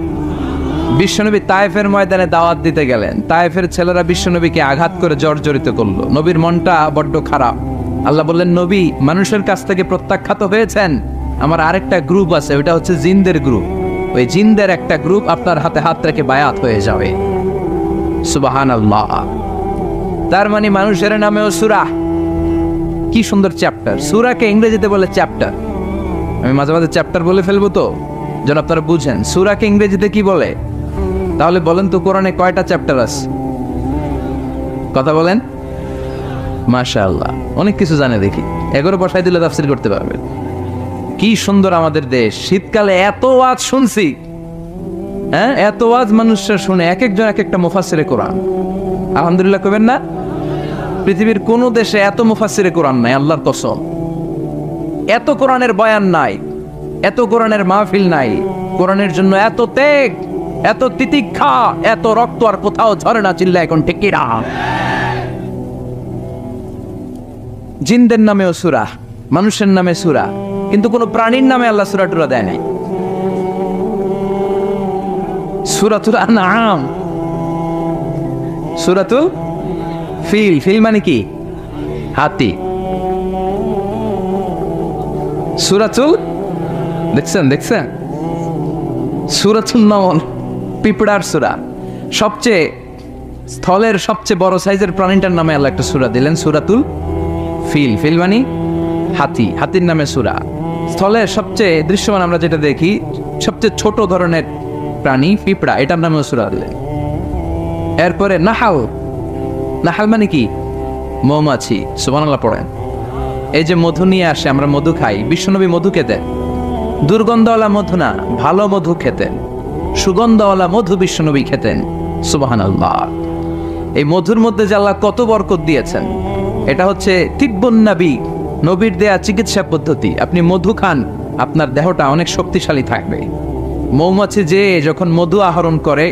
বিশ্বনবী তায়েফের ময়দানে দাওয়াত দিতে গেলেন, তায়েফের ছেলেরা বিশ্বনবীকে আঘাত করে জর্জরিত করলো। নবীর মনটা বড্ড খারাপ। আল্লাহ বললেন, নবী মানুষের কাছ থেকে প্রত্যাখ্যাত হয়েছেন, আমার আরেকটা গ্রুপ আছে, ওইটা হচ্ছে জিনদের গ্রুপ। ওই জিনদের একটা গ্রুপ আপনার হাতে হাত রেখে বায়াত হয়ে যাবে। সুবহানাল্লাহ। তার মানে মানুষের নামেও সূরা। কি সুন্দর চ্যাপ্টার। সূরাকে ইংরেজিতে বলে চ্যাপ্টার। আমি মাঝে মাঝে চ্যাপ্টার বলে ফেলবো, তো যেন আপনারা বুঝেন সূরাকে ইংরেজিতে কি বলে। তাহলে বলেন তো, কোরআনে কয়টা চ্যাপ্টার আছে? কথা বলেন। মাশাআল্লাহ, অনেক কিছু জানে দেখি। 11 বসাই দিলে তাফসীর করতে পারবে। কি সুন্দর আমাদের দেশ। শীতকালে এত ওয়াজ শুনছি, হ্যাঁ, এত ওয়াজ মানুষরা শুনে, এক একজন এক একটা মুফাসসিরে কোরআন। আলহামদুলিল্লাহ কবেন না? পৃথিবীর কোন দেশে এত মুফাসসিরে কোরআন নাই, আল্লাহর কসম। এত কোরআনের বয়ান নাই, এত কোরআনের মাহফিল নাই, কোরআনের জন্য এত ত্যাগ, এত তিতিক্ষা, এত রক্ত আর কোথাও ঝরে না। চিল্লা এখন ঠিক কিনা? জিনদের নামেও সূরা, মানুষের নামে সূরা, কিন্তু কোন প্রাণীর নামে আল্লাহ সূরা টুরা দেয় নাই। সূরাতুল আনআম, সূরাতুল ফিল, ফিল মানে কি? হাতি। সূরাতুল, দেখছেন সূরাতুল নামল, পিঁপড়ার সূরা। সবচেয়ে স্থলের সবচেয়ে বড় সাইজের প্রাণীটার নামে আল্লাহ একটা সূরা দিলেন, সূরাতুল ফিল। ফিল মানে হাতি, হাতির নামে সূরা। স্থলের সবচেয়ে দৃশ্যমান আমরা যেটা দেখি, সবচেয়ে ছোট ধরনের প্রাণী পিঁপড়া, এটার নামেও সূরা দিলেন। এরপরে নাহাল, নাহাল মানে কি? মৌমাছি। সুবহানাল্লাহ পড়েন। এই যে মধু নিয়ে আসে, আমরা মধু খাই, বিশ্বনবী মধু খেতেন। দুর্গন্ধওয়ালা মধু না, ভালো মধু খেতেন। সুগন্ধওয়ালা মধু বিশ্বনবী খেতেন। সুবহানাল্লাহ। এই মধুর মধ্যে যে আল্লাহ কত বরকত দিয়েছেন, এটা হচ্ছে তিব্বুন নবী, নবীর দেয়া চিকিৎসা পদ্ধতি। আপনি মধু খান, আপনার দেহটা অনেক শক্তিশালী থাকবে। মৌমাছি যে যখন মধু আহরণ করে,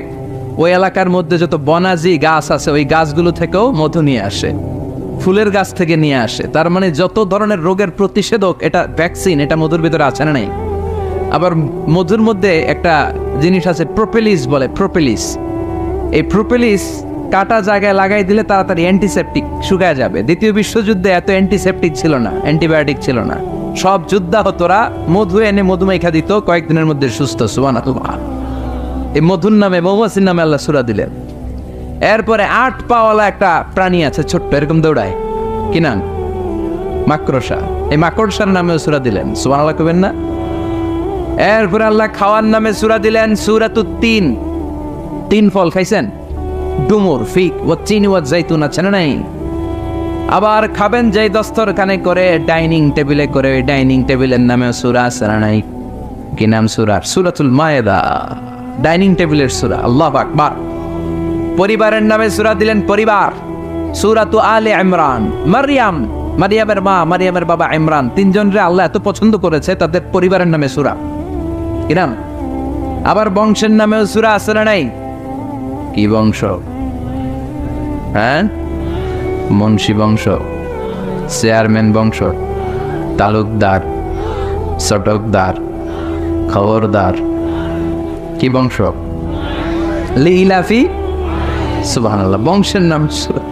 ওই এলাকার মধ্যে যত বনাজি গাছ আছে, ওই গাছগুলো থেকেও মধু নিয়ে আসে, ফুলের গাছ থেকে নিয়ে আসে। তার মানে যত ধরনের রোগের প্রতিষেধক, এটা ভ্যাকসিন, এটা মধুর ভিতরে আছে না নাই? আবার মধুর মধ্যে একটা জিনিস আছে, প্রোপেলিস বলে, প্রোপেলিস। এই প্রোপেলিস কাটা জায়গায় লাগাই দিলে তাড়াতাড়ি অ্যান্টিসেপটিক শুকায় যাবে। দ্বিতীয় বিশ্বযুদ্ধে এত অ্যান্টিসেপটিক ছিল না, অ্যান্টিবায়োটিক ছিল না। সব যুদ্ধাহতরা মধু এনে মধুমাইখা দিত, কয়েকদিনের মধ্যে সুস্থ। সুবহানাল্লাহ। এই মধুর নামে, মৌমাছির নামে আল্লাহ সূরা দিলেন। এরপরে 8 পাওয়ালা একটা প্রাণী আছে, ছোট্ট, এরকম দৌড়ায়, কি নাম? মাকড়সা। এই মাকড়সার নামেও সূরা দিলেন। সুবহানাল্লাহ কইবেন না? এরপরে আল্লাহ খাওয়ার নামে সূরা দিলেন, সূরাতুত তিন। তিন ফল খাইছেন? ডুমুর, ফিক, ওয়াতিন ওয়া জাইতুন, আছে না নাই? আবার খাবেন যেই দস্তরখানে করে, ডাইনিং টেবিলে করে, ওই ডাইনিং টেবিলের নামেও সূরা আছে না নাই? কি নাম সূরার? সূরাতুল মায়েদা, ডাইনিং টেবিলের সূরা। আল্লাহু আকবার। পরিবারের নামে সূরা দিলেন, পরিবার, সূরাতু আলে ইমরান। মারইয়াম, মারিয়ামের মা, মারিয়ামের বাবা ইমরান, তিনজনরে আল্লাহ এত পছন্দ করেছে, তাদের পরিবারের নামে সূরা। কি নাম? আবার বংশের নামেও সূরা আছে না নাই? কি বংশ? হ্যাঁ, মুন্সি বংশ, চেয়ারম্যান বংশ, তালুকদার, চটকদার, খবরদার। কি বংশ? লিলাফি। সুবহানাল্লাহ। বংশের নাম সূরা,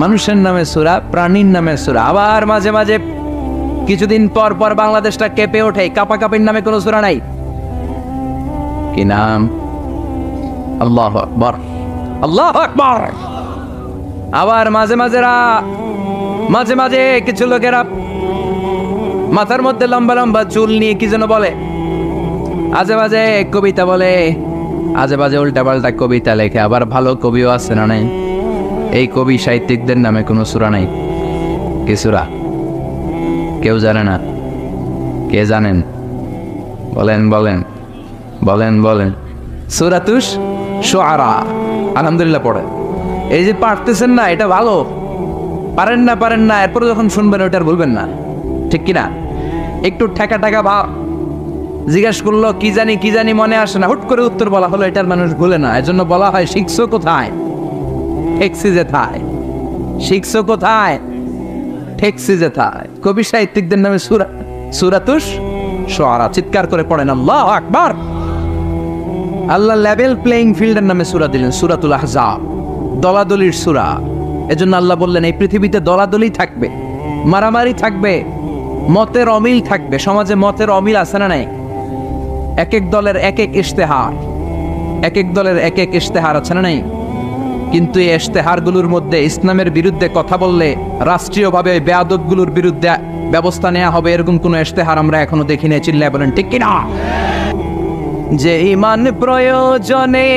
মানুষের নামে সূরা, প্রাণীর নামে সূরা। আবার মাঝে মাঝে কিছুদিন পর পর বাংলাদেশটা কেঁপে ওঠে, কাপাকাপির নামে কোনো সূরা নাই। কি নাম? আল্লাহু আকবার, আল্লাহু আকবার। আবার মাঝে মাঝে কিছু লোকেরা মাথার মধ্যে লম্বা লম্বা চুল নিয়ে কি যেন বলে, আজে বাজে কবিতা বলে, আজে বাজে উল্টা পাল্টা কবিতা লেখে। আবার ভালো কবিও আছে না নাই? এই কবি সাহিত্যিকদের নামে কোনো সূরা নাই। কি সূরা? কেউ জানে না? কে জানেন? বলেন বলেন বলেন বলেন। সূরাতুশ শুআরা। আলহামদুলিল্লাহ পড়েন। এই যে পারতেছেন না, এটা ভালো। পারেন না, এরপর যখন শুনবেন ওইটার ভুলবেন না, ঠিক কিনা? একটু ঠেকা ঠেকা ভাব, জিজ্ঞাসা করলো কি জানি মনে আসে না, হুট করে উত্তর বলা হলো, এটার মানুষ ভুলে না। এজন্য বলা হয়, শিখছো কোথায়? ঠেকছি যেথায়। শিখছো কোথায়? ঠেকছি যেথায়। কবি সাহিত্যিকদের নামে সূরা, সূরাতুশ শুআরা। চিৎকার করে পড়েন আল্লাহু আকবার। আল্লাহ লেভেল প্লেইং ফিল্ডের নামে সূরা দিলেন, সূরাতুল আহজাব, দলাদলির সূরা। এজন্য আল্লাহ বললেন, এই পৃথিবীতে দলাদলি থাকবে, মারামারি থাকবে, মতের অমিল থাকবে। সমাজে মতের অমিল আছে না নাই? এক এক দলের এক এক ইশতেহার, এক এক দলের এক এক ইশতেহার আছে না নাই? কিন্তু এই ইশতেহারগুলোর মধ্যে ইসলামের বিরুদ্ধে কথা বললে রাষ্ট্রীয়ভাবে বেয়াদবগুলোর বিরুদ্ধে ব্যবস্থা নেওয়া হবে, এরকম কোনো ইশতেহার আমরা এখনো দেখি নাই। চিল্লায় বলেন ঠিক কিনা? যে ঈমান প্রয়োজনে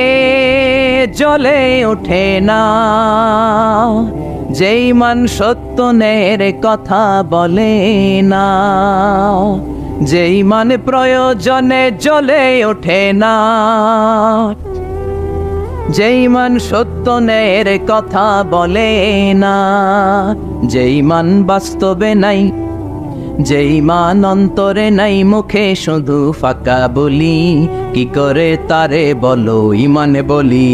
জ্বলে ওঠে না, যে ঈমান সত্যের কথা বলে না, যে ঈমান প্রয়োজনে জ্বলে ওঠে না, যে ঈমান সত্যের কথা বলে না, যে ঈমান বাস্তবে নাই, যে ইমান অন্তরে নাই মুখে শুধু ফাঁকা বলি, কি করে তারে বলো ইমানে বলি,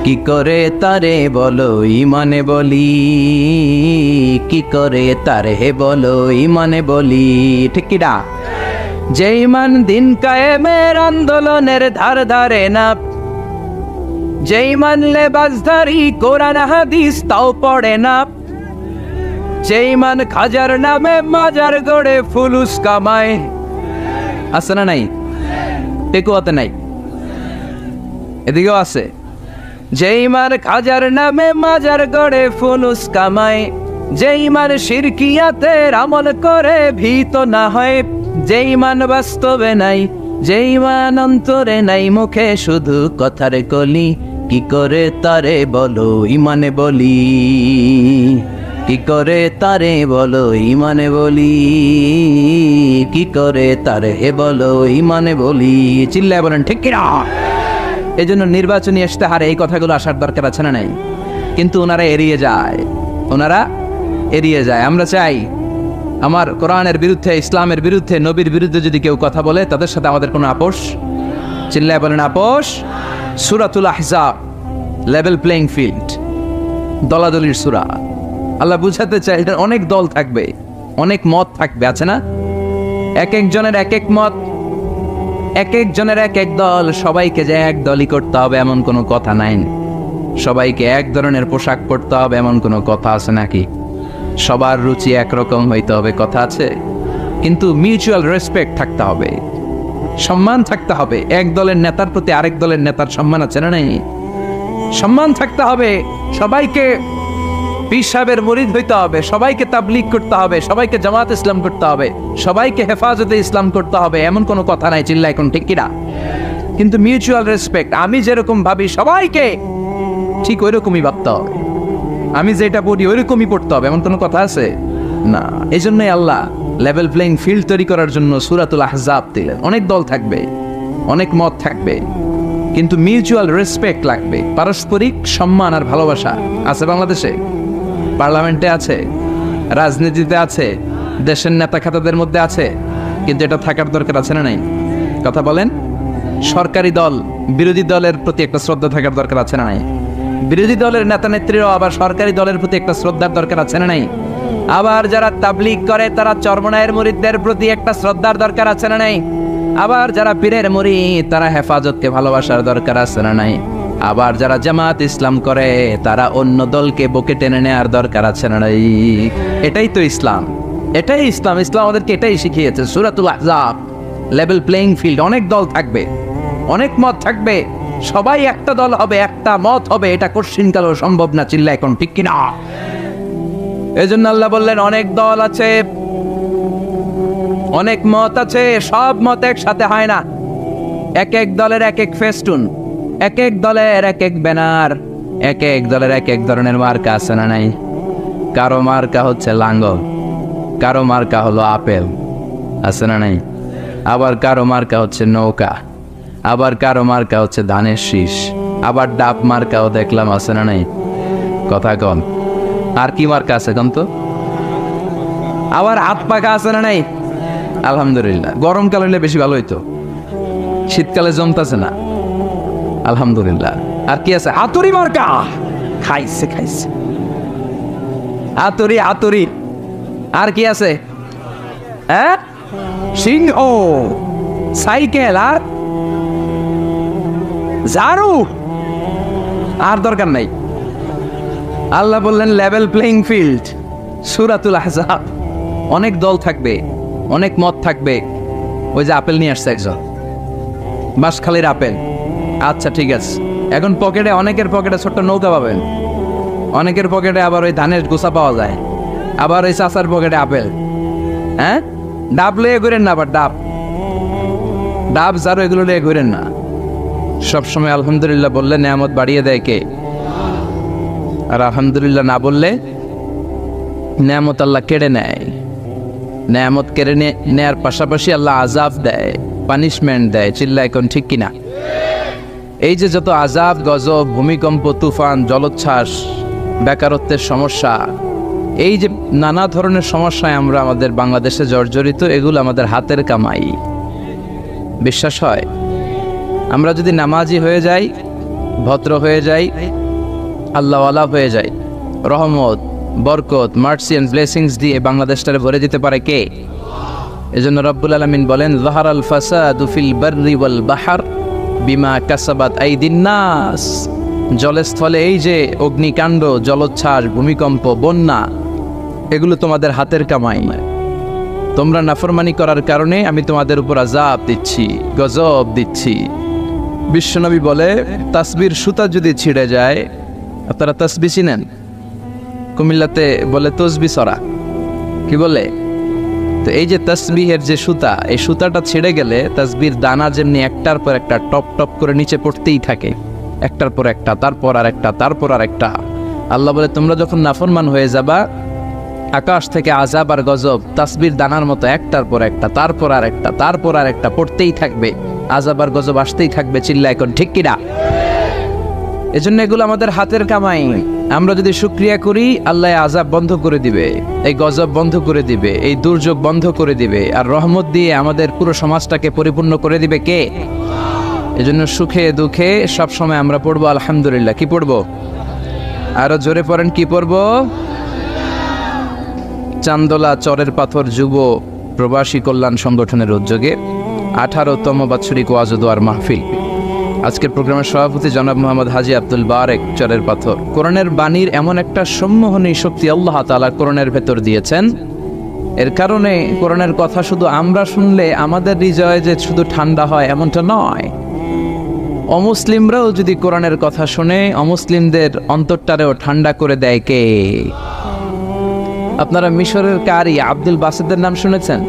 কি করে তারে বলো ইমানে বলি, কি করে তারে বলো ইমানে বলি, ঠিক কি না? যে ইমান দিন কায়েমের আন্দোলনের ধার ধারে না, যে ইমান লেবাসধারী কোরআন হাদিস তাও পড়ে না, যে ইমান খাজার নামে মাজার গড়ে ফুলুস কামায়, আছে না নাই? টেকুয়াতে নাই, এদিকেও আছে। যে ইমান খাজার নামে মাজার গড়ে ফুলুস কামায়, যে ইমান শিরকিয়াতের আমল করে ভীত না হয়, যে ইমান বাস্তবে নাই, যে ইমান অন্তরে নাই মুখে শুধু কথার কলি, কি করে তারে বলো ইমানে বলি, কি করে তারে বলো ইমানে বলি, কি করে তারে বলো ইমানে বলি। চিল্লায় বলেন ঠিক কিনা? এই জন্য নির্বাচনী ইশতেহারে এই কথাগুলো আসার দরকার আছে না নাই? কিন্তু ওনারা এড়িয়ে যায়, ওনারা এড়িয়ে যায়। আমরা চাই আমার কোরআনের বিরুদ্ধে, ইসলামের বিরুদ্ধে, নবীর বিরুদ্ধে যদি কেউ কথা বলে তাদের সাথে আমাদের কোনো আপোষ, চিল্লায় বলেন আপোষ। সূরাতুল আহজাব, লেভেল প্লেইং ফিল্ড, দলাদলির সূরা। আল্লাহ বুঝাতে চাই এটা অনেক দল থাকবে, অনেক মত থাকবে, আছে না? এক একজনের এক এক মত, এক একজনের এক এক দল। সবাইকে যে এক দলই করতে হবে এমন কোনো কথা নাই। সবাইকে এক ধরনের পোশাক পরতে হবে এমন কোনো কথা আছে নাকি? সবার রুচি একরকম হইতে হবে কথা আছে? কিন্তু মিউচুয়াল রেসপেক্ট থাকতে হবে, সম্মান থাকতে হবে। এক দলের নেতার প্রতি আরেক দলের নেতার সম্মান আছে না নাই? সম্মান থাকতে হবে। সবাইকে পীর সাহেবের মুরিদ হইতে হবে, সবাইকে তাবলীগ করতে হবে, সবাইকে জামাত ইসলাম করতে হবে, সবাইকে হেফাজতে ইসলাম করতে হবে এমন কোনো কথা নাই। চিল্লায় এখন ঠিক কিনা? কিন্তু মিউচুয়াল রেসপেক্ট, আমি যেরকম ভাবি সবাইকে ঠিক ওই রকমই ভাবতে হবে, আমি যেটা পড়ি ওই রকমই পড়তে হবে এমন কোনো কথা আছে না। এই জন্যই আল্লাহ লেভেল প্লেইং ফিল্ড তৈরি করার জন্য সূরাতুল আহজাব দিলেন। অনেক দল থাকবে, অনেক মত থাকবে, কিন্তু মিউচুয়াল রেসপেক্ট লাগবে। পারস্পরিক সম্মান আর ভালোবাসা আছে বাংলাদেশে, পার্লামেন্টে আছে, রাজনীতিতে আছে, দেশের নেতা খাতাদের মধ্যে আছে, কিন্তু এটা থাকার দরকার আছে না নাই? কথা বলেন। সরকারি দল বিরোধী দলের প্রতি একটা শ্রদ্ধা থাকার দরকার আছে না নাই? বিরোধী দলের নেতা নেত্রীরাও আবার সরকারি দলের প্রতি একটা শ্রদ্ধার দরকার আছে না নাই? আবার যারা তাবলীগ করে তারা চরমনায়ের মুরিদদের প্রতি একটা শ্রদ্ধার দরকার আছে না নাই? আবার যারা পীরের মুরিদ তারা হেফাজতকে ভালোবাসার দরকার আছে না নাই? আবার যারা জামাত ইসলাম করে তারা অন্য দলকে বুকে টেনে নেওয়ার দরকার আছে না নাই? এটাই তো ইসলাম, এটাই ইসলাম। ইসলাম আমাদেরকে এটাই শিখিয়েছে। সূরাতুল আহজাব, লেভেল প্লেইং ফিল্ড। অনেক দল থাকবে, অনেক মত থাকবে, সবাই একটা দল হবে, একটা মত হবে, এটা কোশ্চিনকালেও সম্ভব না। চিল্লা এখন ঠিক কিনা? এই জন্য আল্লাহ বললেন অনেক দল আছে, অনেক মত আছে, সব মত একসাথে হয় না। এক এক দলের এক এক ফেস্টুন, এক এক দলের এক এক ব্যানার, এক এক দলের এক এক ধরনের মার্কা আছে না নাই? কারো মার্কা হচ্ছে লাঙ্গল, কারো মার্কা হলো আপেল, আছে না নাই? আবার কারো মার্কা হচ্ছে নৌকা, আবার কারো মার্কা হচ্ছে ধানের শীষ, আবার ডাব মার্কাও দেখলাম, আছে না নাই? কথা কন। আর কি মার্কা আছে কন তো? আবার হাত পাকা আছে না নাই? আলহামদুলিল্লাহ। গরমকাল হইলে বেশি ভালো হইতো, শীতকালে জমতাছে না, আলহামদুলিল্লাহ। আর কি আছে? হাতুড়ি মার্কা। খাইছে খাইছে হাতুড়ি, হাতুড়ি। আর কি আছে? হ্যাঁ, সিংহ, সাইকেল, আর ঝাড়ু। আর দরকার নাই। আল্লাহ বললেন লেভেল প্লেইং ফিল্ড, সূরাতুল আহজাব। অনেক দল থাকবে, অনেক মত থাকবে। ওই যে আপেল নিয়ে আসছে একজন, বাঁশখালীর আপেল। আচ্ছা ঠিক আছে, এখন পকেটে, অনেকের পকেটে ছোট্ট নৌকা পাবেন, অনেকের পকেটে আবার ওই ধানের গোছা পাওয়া যায়, আবার ওই চাচার পকেটে আপেল। হ্যাঁ, ডাব লয়ে ঘুরেন না, আবার ডাব, ডাব ঝাড়ু এগুলো লয়ে ঘুরেন না। সবসময় আলহামদুলিল্লাহ বললে নেয়ামত বাড়িয়ে দেয় কে? আর আলহামদুলিল্লাহ না বললে নেয়ামত আল্লাহ কেড়ে নেয়। নেয়ামত কেড়ে নেয়ার পাশাপাশি আল্লাহ আযাব দেয়, পানিশমেন্ট দেয়। চিল্লা এখন ঠিক কিনা? এই যে যত আযাব, গজব, ভূমিকম্প, তুফান, জলোচ্ছ্বাস, বেকারত্বের সমস্যা, এই যে নানা ধরনের সমস্যায় আমরা আমাদের বাংলাদেশে জর্জরিত, এগুলো আমাদের হাতের কামাই। বিশ্বাস হয়? আমরা যদি নামাজি হয়ে যাই, ভদ্র হয়ে যাই, আল্লাহওয়ালা হয়ে যাই, রহমত, বরকত, মার্সি এন্ড ব্লেসিংস দিয়ে বাংলাদেশটারে ভরে দিতে পারে কে? এজন্য রব্বুল আলামিন বলেন, যাহারাল ফাসাদু ফিল বাররি ওয়াল বাহর বিমা কাসাবাত আইদিন নাস। জলে স্থলে এই যে অগ্নিকাণ্ড, জলোচ্ছ্বাস, ভূমিকম্প, বন্যা, এগুলো তোমাদের হাতের কামাই। তোমরা নাফরমানি করার কারণে আমি তোমাদের উপর আযাব দিচ্ছি, গজব দিচ্ছি। বিশ্বনবী বলে, তাসবির সুতা যদি ছিঁড়ে যায়, আপনারা তাসবি চিনেন? কুমিল্লাতে বলে তসবি সরা, কি বলে? তো এই যে তাসবিহের যে সুতা, এই সুতাটা ছিঁড়ে গেলে তাসবির দানা যেমনি একটার পর একটা টপ টপ করে নিচে পড়তেই থাকে, একটার পর একটা, তারপর আর একটা, তারপর আর একটা। আল্লাহ বলে, তোমরা যখন নাফরমান হয়ে যাবা, আকাশ থেকে আযাব আর গজব তাসবির দানার মতো একটার পর একটা, তারপর আর একটা, তারপর আর একটা পড়তেই থাকবে, আযাব আর গজব আসতেই থাকবে। চিল্লা এখন ঠিক কিনা? এজন্য এগুলো আমাদের হাতের কামাই। আমরা যদি শুকরিয়া করি, আল্লাহ আযাব বন্ধ করে দিবে, এই গজব বন্ধ করে দিবে, এই দুর্যোগ বন্ধ করে দিবে, আর রহমত দিয়ে আমাদের পুরো সমাজটাকে পরিপূর্ণ করে দিবে কে? এজন্য সুখে দুঃখে সবসময় আমরা পড়বো আলহামদুলিল্লাহ। কি পড়বো? আরো জোরে পড়েন, কি পড়বো? চান্দোলা চরের পাথর যুব প্রবাসী কল্যাণ সংগঠনের উদ্যোগে 18তম বাৎসরিক ওয়াজ ও দোয়ার মাহফিল। আজকের প্রোগ্রামের সভাপতি জনাব মোহাম্মদ হাজি আব্দুল বারেক, চরের পাথর। কোরআনের বাণীর এমন একটা সম্মোহনী শক্তি আল্লাহ তাআলা কোরআনের ভেতর দিয়েছেন, এর কারণে কোরআনের কথা শুধু আমরা শুনলে আমাদের হৃদয়ে যে শুধু ঠান্ডা হয় এমনটা নয়, অমুসলিমরাও যদি কোরআনের কথা শুনে অমুসলিমদের অন্তরটারেও ঠান্ডা করে দেয় কে? আপনারা মিশরের কারি আব্দুল বাসেদের নাম শুনেছেন?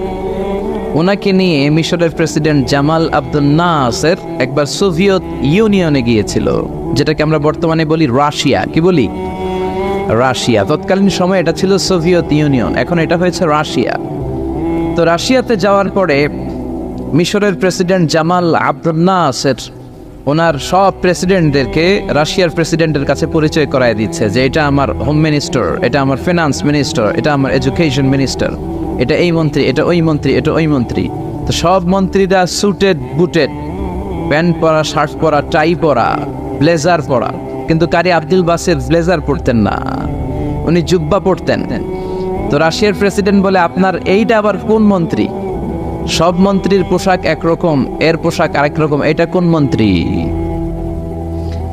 ওনাকে নিয়ে মিশরের প্রেসিডেন্ট জামাল আব্দুল নাসের একবার সোভিয়েত ইউনিয়নে গিয়েছিল, যেটাকে আমরা বর্তমানে বলি রাশিয়া। কি বলি? রাশিয়া। তৎকালীন সময় এটা ছিল সোভিয়েত ইউনিয়ন, এখন এটা হয়েছে রাশিয়া। তো রাশিয়াতে যাওয়ার পরে মিশরের প্রেসিডেন্ট জামাল আব্দুল নাসের ওনার সব প্রেসিডেন্টদেরকে রাশিয়ার প্রেসিডেন্টের কাছে পরিচয় করায় দিচ্ছে যে এটা আমার হোম মিনিস্টার, এটা আমার ফিনান্স মিনিস্টার, এটা আমার এডুকেশন মিনিস্টার, এটা এই মন্ত্রী, এটা ওই মন্ত্রী, এটা ওই মন্ত্রী। তো সব মন্ত্রীরা সুটেড বুটেড, প্যান্ট পরা, শার্ট পরা, টাই পরা, ব্লেজার পরা। কিন্তু কারি আব্দুল বাসের ব্লেজার পরতেন না, উনি জুব্বা পরতেন। তো রাশিয়ার প্রেসিডেন্ট বলে, আপনার এইটা আবার কোন মন্ত্রী? সব মন্ত্রীর পোশাক একরকম, এর পোশাক আরেক রকম, এটা কোন মন্ত্রী?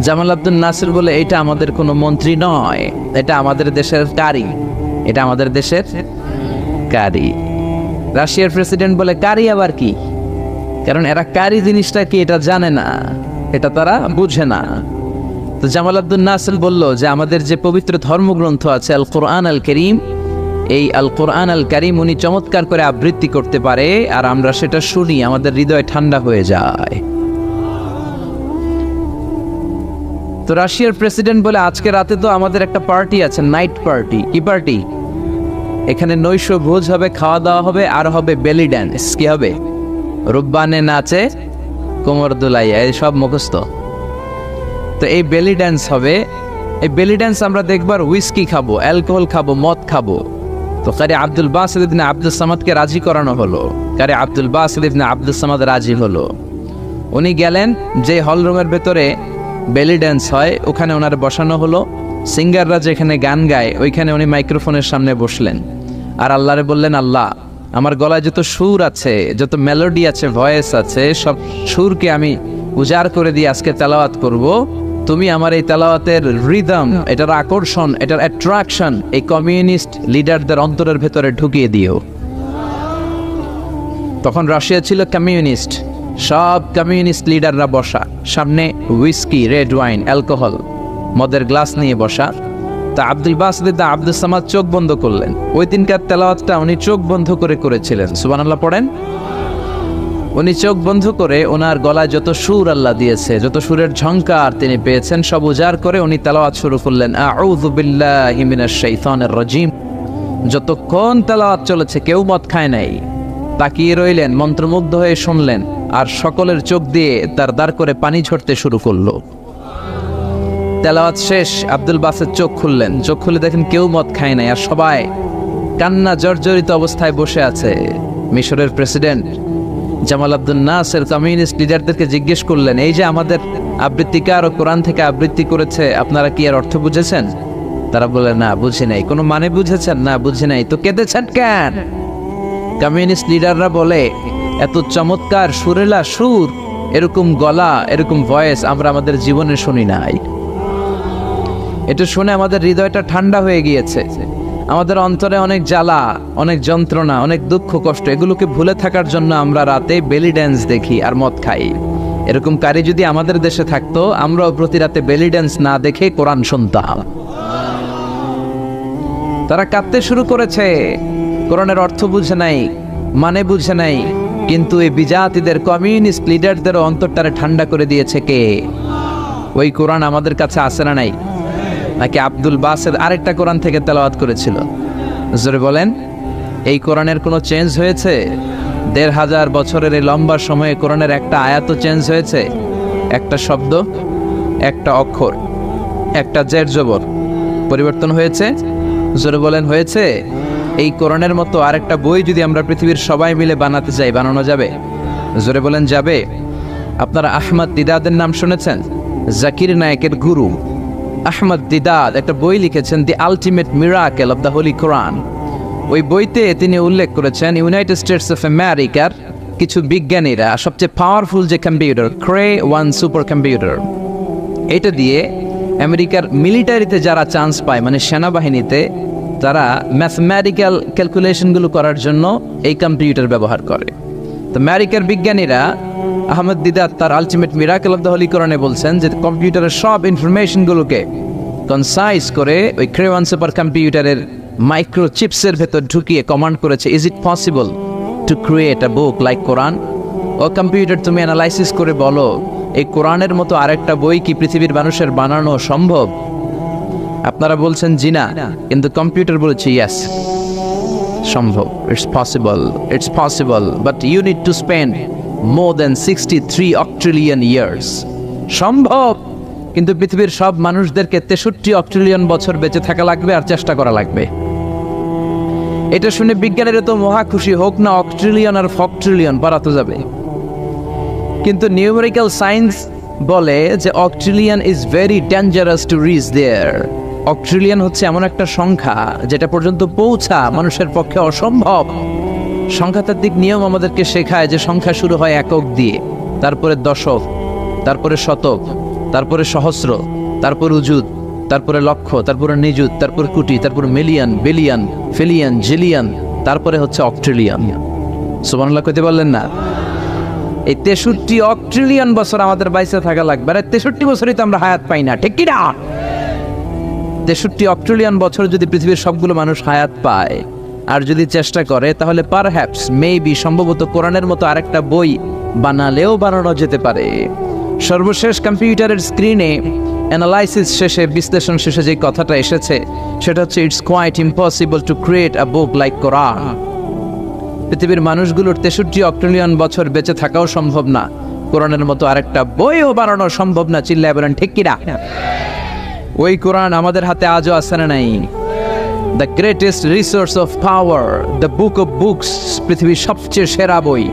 জামাল আব্দুল নাসির বলে, এটা আমাদের কোনো মন্ত্রী নয়, এটা আমাদের দেশের কারি, এটা আমাদের দেশের কারি। রাশিয়ার প্রেসিডেন্ট বলে, কারি আবার কি? কারণ এরা কারি জিনিসটা কি এটা জানে না, এটা তারা বুঝে না। তো জামাল আব্দুল নাসির বলল যে আমাদের যে পবিত্র ধর্মগ্রন্থ আছে আল কোরআন আল কারীম, এই আল কোরআন আল কারীম উনি চমৎকার করে আবৃত্তি করতে পারে, আর আমরা সেটা শুনি, আমাদের হৃদয় ঠান্ডা হয়ে যায়। তো রাশিয়ার প্রেসিডেন্ট বলে, আজকে রাতে তো আমাদের একটা পার্টি আছে, নাইট পার্টি। কি পার্টি? এখানে নৈশ ভোজ হবে, খাওয়া দাওয়া হবে, আর হবে বেলি ড্যান্স। কি হবে? রুব্বানে নাচে, কোমর দুলাইয়া, এই সব মুখস্থ। তো এই বেলি ড্যান্স হবে, এই বেলি ড্যান্স আমরা দেখবার, হুইস্কি খাবো, অ্যালকোহল খাবো, মদ খাবো। তো কারি আব্দুল বাসিত ইবনে আব্দুস সামাদকে রাজি করানো হলো। কারি আব্দুল বাসিত ইবনে আব্দুস সামাদ রাজি হলো। উনি গেলেন, যে হল রুমের ভেতরে বেলি ড্যান্স হয় ওখানে ওনার বসানো হলো। সিঙ্গাররা যেখানে গান গায় ওইখানে উনি মাইক্রোফোনের সামনে বসলেন, আর আল্লাহরে বললেন, আল্লাহ, আমার গলায় যত সুর আছে, যত মেলোডি আছে, ভয়েস আছে, সব সুরকে আমি উজাড় করে দিয়ে আজকে তেলাওয়াত করব। তুমি আমার এই তেলাওয়াতের রিদম, এটার আকর্ষণ, এটার অ্যাট্রাকশন এই কমিউনিস্ট লিডারদের অন্তরের ভেতরে ঢুকিয়ে দিও। তখন রাশিয়া ছিল কমিউনিস্ট, সব কমিউনিস্ট লিডাররা বসা, সামনে হুইস্কি, রেড ওয়াইন, অ্যালকোহল, মদের গ্লাস নিয়ে বসা। তা আব্দুল বাসিত আব্দুস সামাদ চোখ বন্ধ করলেন। ওই দিনকার তেলাওয়াতটা উনি চোখ বন্ধ করে করেছিলেন। সুবহানাল্লাহ পড়েন। উনি চোখ বন্ধ করে ওনার গলায় যত সুর আল্লাহ দিয়েছে, যত সুরের ঝংকার তিনি পেয়েছেন, সব উজাড় করে উনি তেলাওয়াত শুরু করলেন, আউযু বিল্লাহি মিনাশ শাইতানির রাজিম। যতক্ষণ তেলাওয়াত চলেছে কেউ মদ খায় নাই, তাকিয়ে রইলেন, মন্ত্রমুগ্ধ হয়ে শুনলেন, আর সকলের চোখ দিয়ে তার দাঁড় করে পানি ঝরতে শুরু করলো। তেলাওয়াত শেষ, আব্দুল বাসেত চোখ খুললেন। চোখ খুলে দেখেন কেউ মদ খায় নাই, আর সবাই কান্না জর্জরিত অবস্থায় বসে আছে। মিশরের প্রেসিডেন্ট জামাল আব্দুল নাসের কমিউনিস্ট লিডারদেরকে জিজ্ঞেস করলেন, এই যে আমাদের আবৃত্তিকার ও কোরআন থেকে আবৃত্তি করেছে, আপনারা কি এর অর্থ বুঝেছেন? তারা বলে, না বুঝি নাই। কোনো মানে বুঝেছেন? না বুঝি নাই। তো কেঁদেছেন কেন? কমিউনিস্ট লিডাররা বলে, এত চমৎকার সুরেলা সুর, এরকম গলা, এরকম ভয়েস আমরা আমাদের জীবনে শুনি নাই। এটা শুনে আমাদের হৃদয়টা ঠান্ডা হয়ে গিয়েছে। আমাদের অন্তরে অনেক জ্বালা, অনেক যন্ত্রণা, অনেক দুঃখ কষ্ট, এগুলোকে ভুলে থাকার জন্য আমরা রাতে বেলি ড্যান্স দেখি আর মদ খাই। এরকম কারি যদি আমাদের দেশে থাকতো, আমরাও প্রতি রাতে বেলি ড্যান্স না দেখে কোরআন শুনতাম। তারা কাঁদতে শুরু করেছে, কোরআনের অর্থ বুঝে নাই, মানে বুঝে নাই। কিন্তু এই বিজাতিদের কমিউনিস্ট লিডারদেরও অন্তরটারে ঠান্ডা করে দিয়েছে কে? ওই কোরআন আমাদের কাছে আসে না নাই? নাকি আব্দুল বাসের আরেকটা কোরআন থেকে তেলাওয়াত করেছিল? জোরে বলেন, এই কোরআনের কোনো চেঞ্জ হয়েছে? ১৫০০ বছরের এই লম্বা সময়ে কোরআনের একটা আয়াতও চেঞ্জ হয়েছে? একটা শব্দ, একটা অক্ষর, একটা জের জবর পরিবর্তন হয়েছে? জোরে বলেন, হয়েছে? এই কোরআনের মতো আরেকটা বই যদি আমরা পৃথিবীর সবাই মিলে বানাতে চাই, বানানো যাবে? জোরে বলেন, যাবে? আপনারা আহমদ দিদাদের নাম শুনেছেন? জাকির নায়েকের গুরু আহমদ দিদাদ একটা বই লিখেছেন, the ultimate miracle of the holy Quran. ওই বইতে তিনি উল্লেখ করেছেন, ইউনাইটেড স্টেটস অফ আমেরিকার কিছু বিজ্ঞানীরা সবচেয়ে পাওয়ারফুল যে কম্পিউটার, ক্রে 1 সুপার কম্পিউটার, এটা দিয়ে আমেরিকার মিলিটারিতে যারা চান্স পায়, মানে সেনাবাহিনীতে, তারা ম্যাথমেটিক্যাল ক্যালকুলেশনগুলো করার জন্য এই কম্পিউটার ব্যবহার করে। তো আমেরিকার বিজ্ঞানীরা, আহমদ দিদাত তার ultimate miracle of the holy কোরআনে বলছেন যে কম্পিউটারের সব ইনফরমেশনগুলোকে কনসাইজ করে ওই ক্রে 1 সুপার কম্পিউটারের মাইক্রোচিপসের ভেতর ঢুকিয়ে কমান্ড করেছে, is it possible to create a book like Quran? ও কম্পিউটার, তুমি অ্যানালাইসিস করে বলো, এই কোরআনের মতো আরেকটা বই কি পৃথিবীর মানুষের বানানো সম্ভব? আপনারা বলছেন জি না, কিন্তু কম্পিউটার বলেছে ইয়েস, সম্ভব। It's possible, it's possible, but you need to spend more than 63 octillion years। সম্ভব, কিন্তু পৃথিবীর সব মানুষদেরকে 63 অক্ট্রিলিয়ন বছর বেঁচে থাকা লাগবে আর চেষ্টা করা লাগবে। এটা শুনে বিজ্ঞানীরা তো মহা খুশি, হোক না অক্ট্রিলিয়ন আর ফক্ট্রিলিয়ন, বাড়াতে যাবে। কিন্তু নিউমেরিক্যাল সায়েন্স বলে যে octillion is very dangerous to reach there. Octillion হচ্ছে এমন একটা সংখ্যা যেটা পর্যন্ত পৌঁছা মানুষের পক্ষে অসম্ভব। সংখ্যাতাত্ত্বিক নিয়ম আমাদেরকে শেখায় যে সংখ্যা শুরু হয় একক দিয়ে, তারপরে দশক, তারপরে শতক, তারপরে সহস্র, তারপর উজুদ, তারপরে লক্ষ, তারপরে নিযুত, তারপরে কোটি, তারপরে মিলিয়ন, বিলিয়ন, ফিলিয়ন, জিলিয়ন, তারপরে হচ্ছে অক্ট্রিলিয়ন। সুবহানাল্লাহ কইতে বললেন না? এই 63 অক্ট্রিলিয়ন বছর আমাদের বাইসে থাকা লাগবে। আর 63 বছরই তো আমরা হায়াত পাই না, ঠিক কি না? 63 অক্ট্রিলিয়ন বছর যদি পৃথিবীর সবগুলো মানুষ হায়াত পায় আর যদি চেষ্টা করে, তাহলে পারহ্যাপস, মেবি, সম্ভবত কোরআনের মতো আরেকটা বই বানালেও বানানো যেতে পারে। সর্বশেষ কম্পিউটারের স্ক্রিনে অ্যানালাইসিস শেষে, বিশ্লেষণ শেষে যে কথাটা এসেছে সেটা হচ্ছে, it's quite impossible to create a book like Quran. পৃথিবীর মানুষগুলোর 63 অক্ট্রিলিয়ন বছর বেঁচে থাকাও সম্ভব না, কোরআনের মতো আরেকটা বইও বানানো সম্ভব না। চিল্লায় বলেন ঠিক কিনা? ওই কোরআন আমাদের হাতে আজও আছে না নাই? The greatest resource of power, the book of books, পৃথিবীর সবচেয়ে সেরা বই।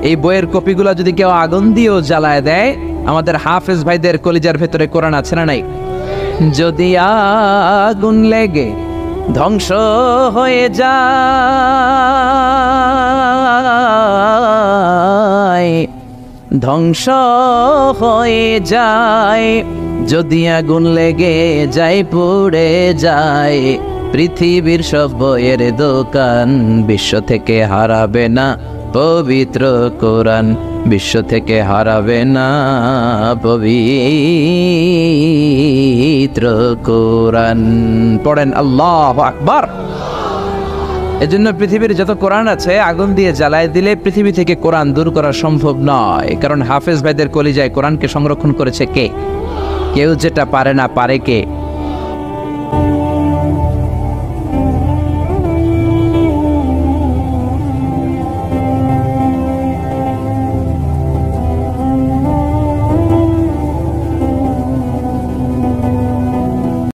এই বইয়ের কপিগুলো যদি কেউ আগুন দিয়েও জ্বালায় দেয়, আমাদের হাফেজ ভাইদের কলিজার ভেতরে কোরআন আছে না নাই? যদি আগুন লেগে ধ্বংস হয়ে যায়, ধ্বংস হয়ে যায়, যদি আগুন লেগে যায়, পুড়ে যায় পৃথিবীর সব বইয়ের দোকান, বিশ্ব থেকে হারাবে না পবিত্র কোরআন, বিশ্ব থেকে হারাবে না পবিত্র কোরআন। পড়েন আল্লাহু আকবার। এজন্য পৃথিবীর যত কোরআন আছে আগুন দিয়ে জ্বালায় দিলে পৃথিবী থেকে কোরআন দূর করা সম্ভব নয়, কারণ হাফেজ ভাইদের কলিজায় কোরআনকে সংরক্ষণ করেছে কে? কেউ যেটা পারে না, পারে কে?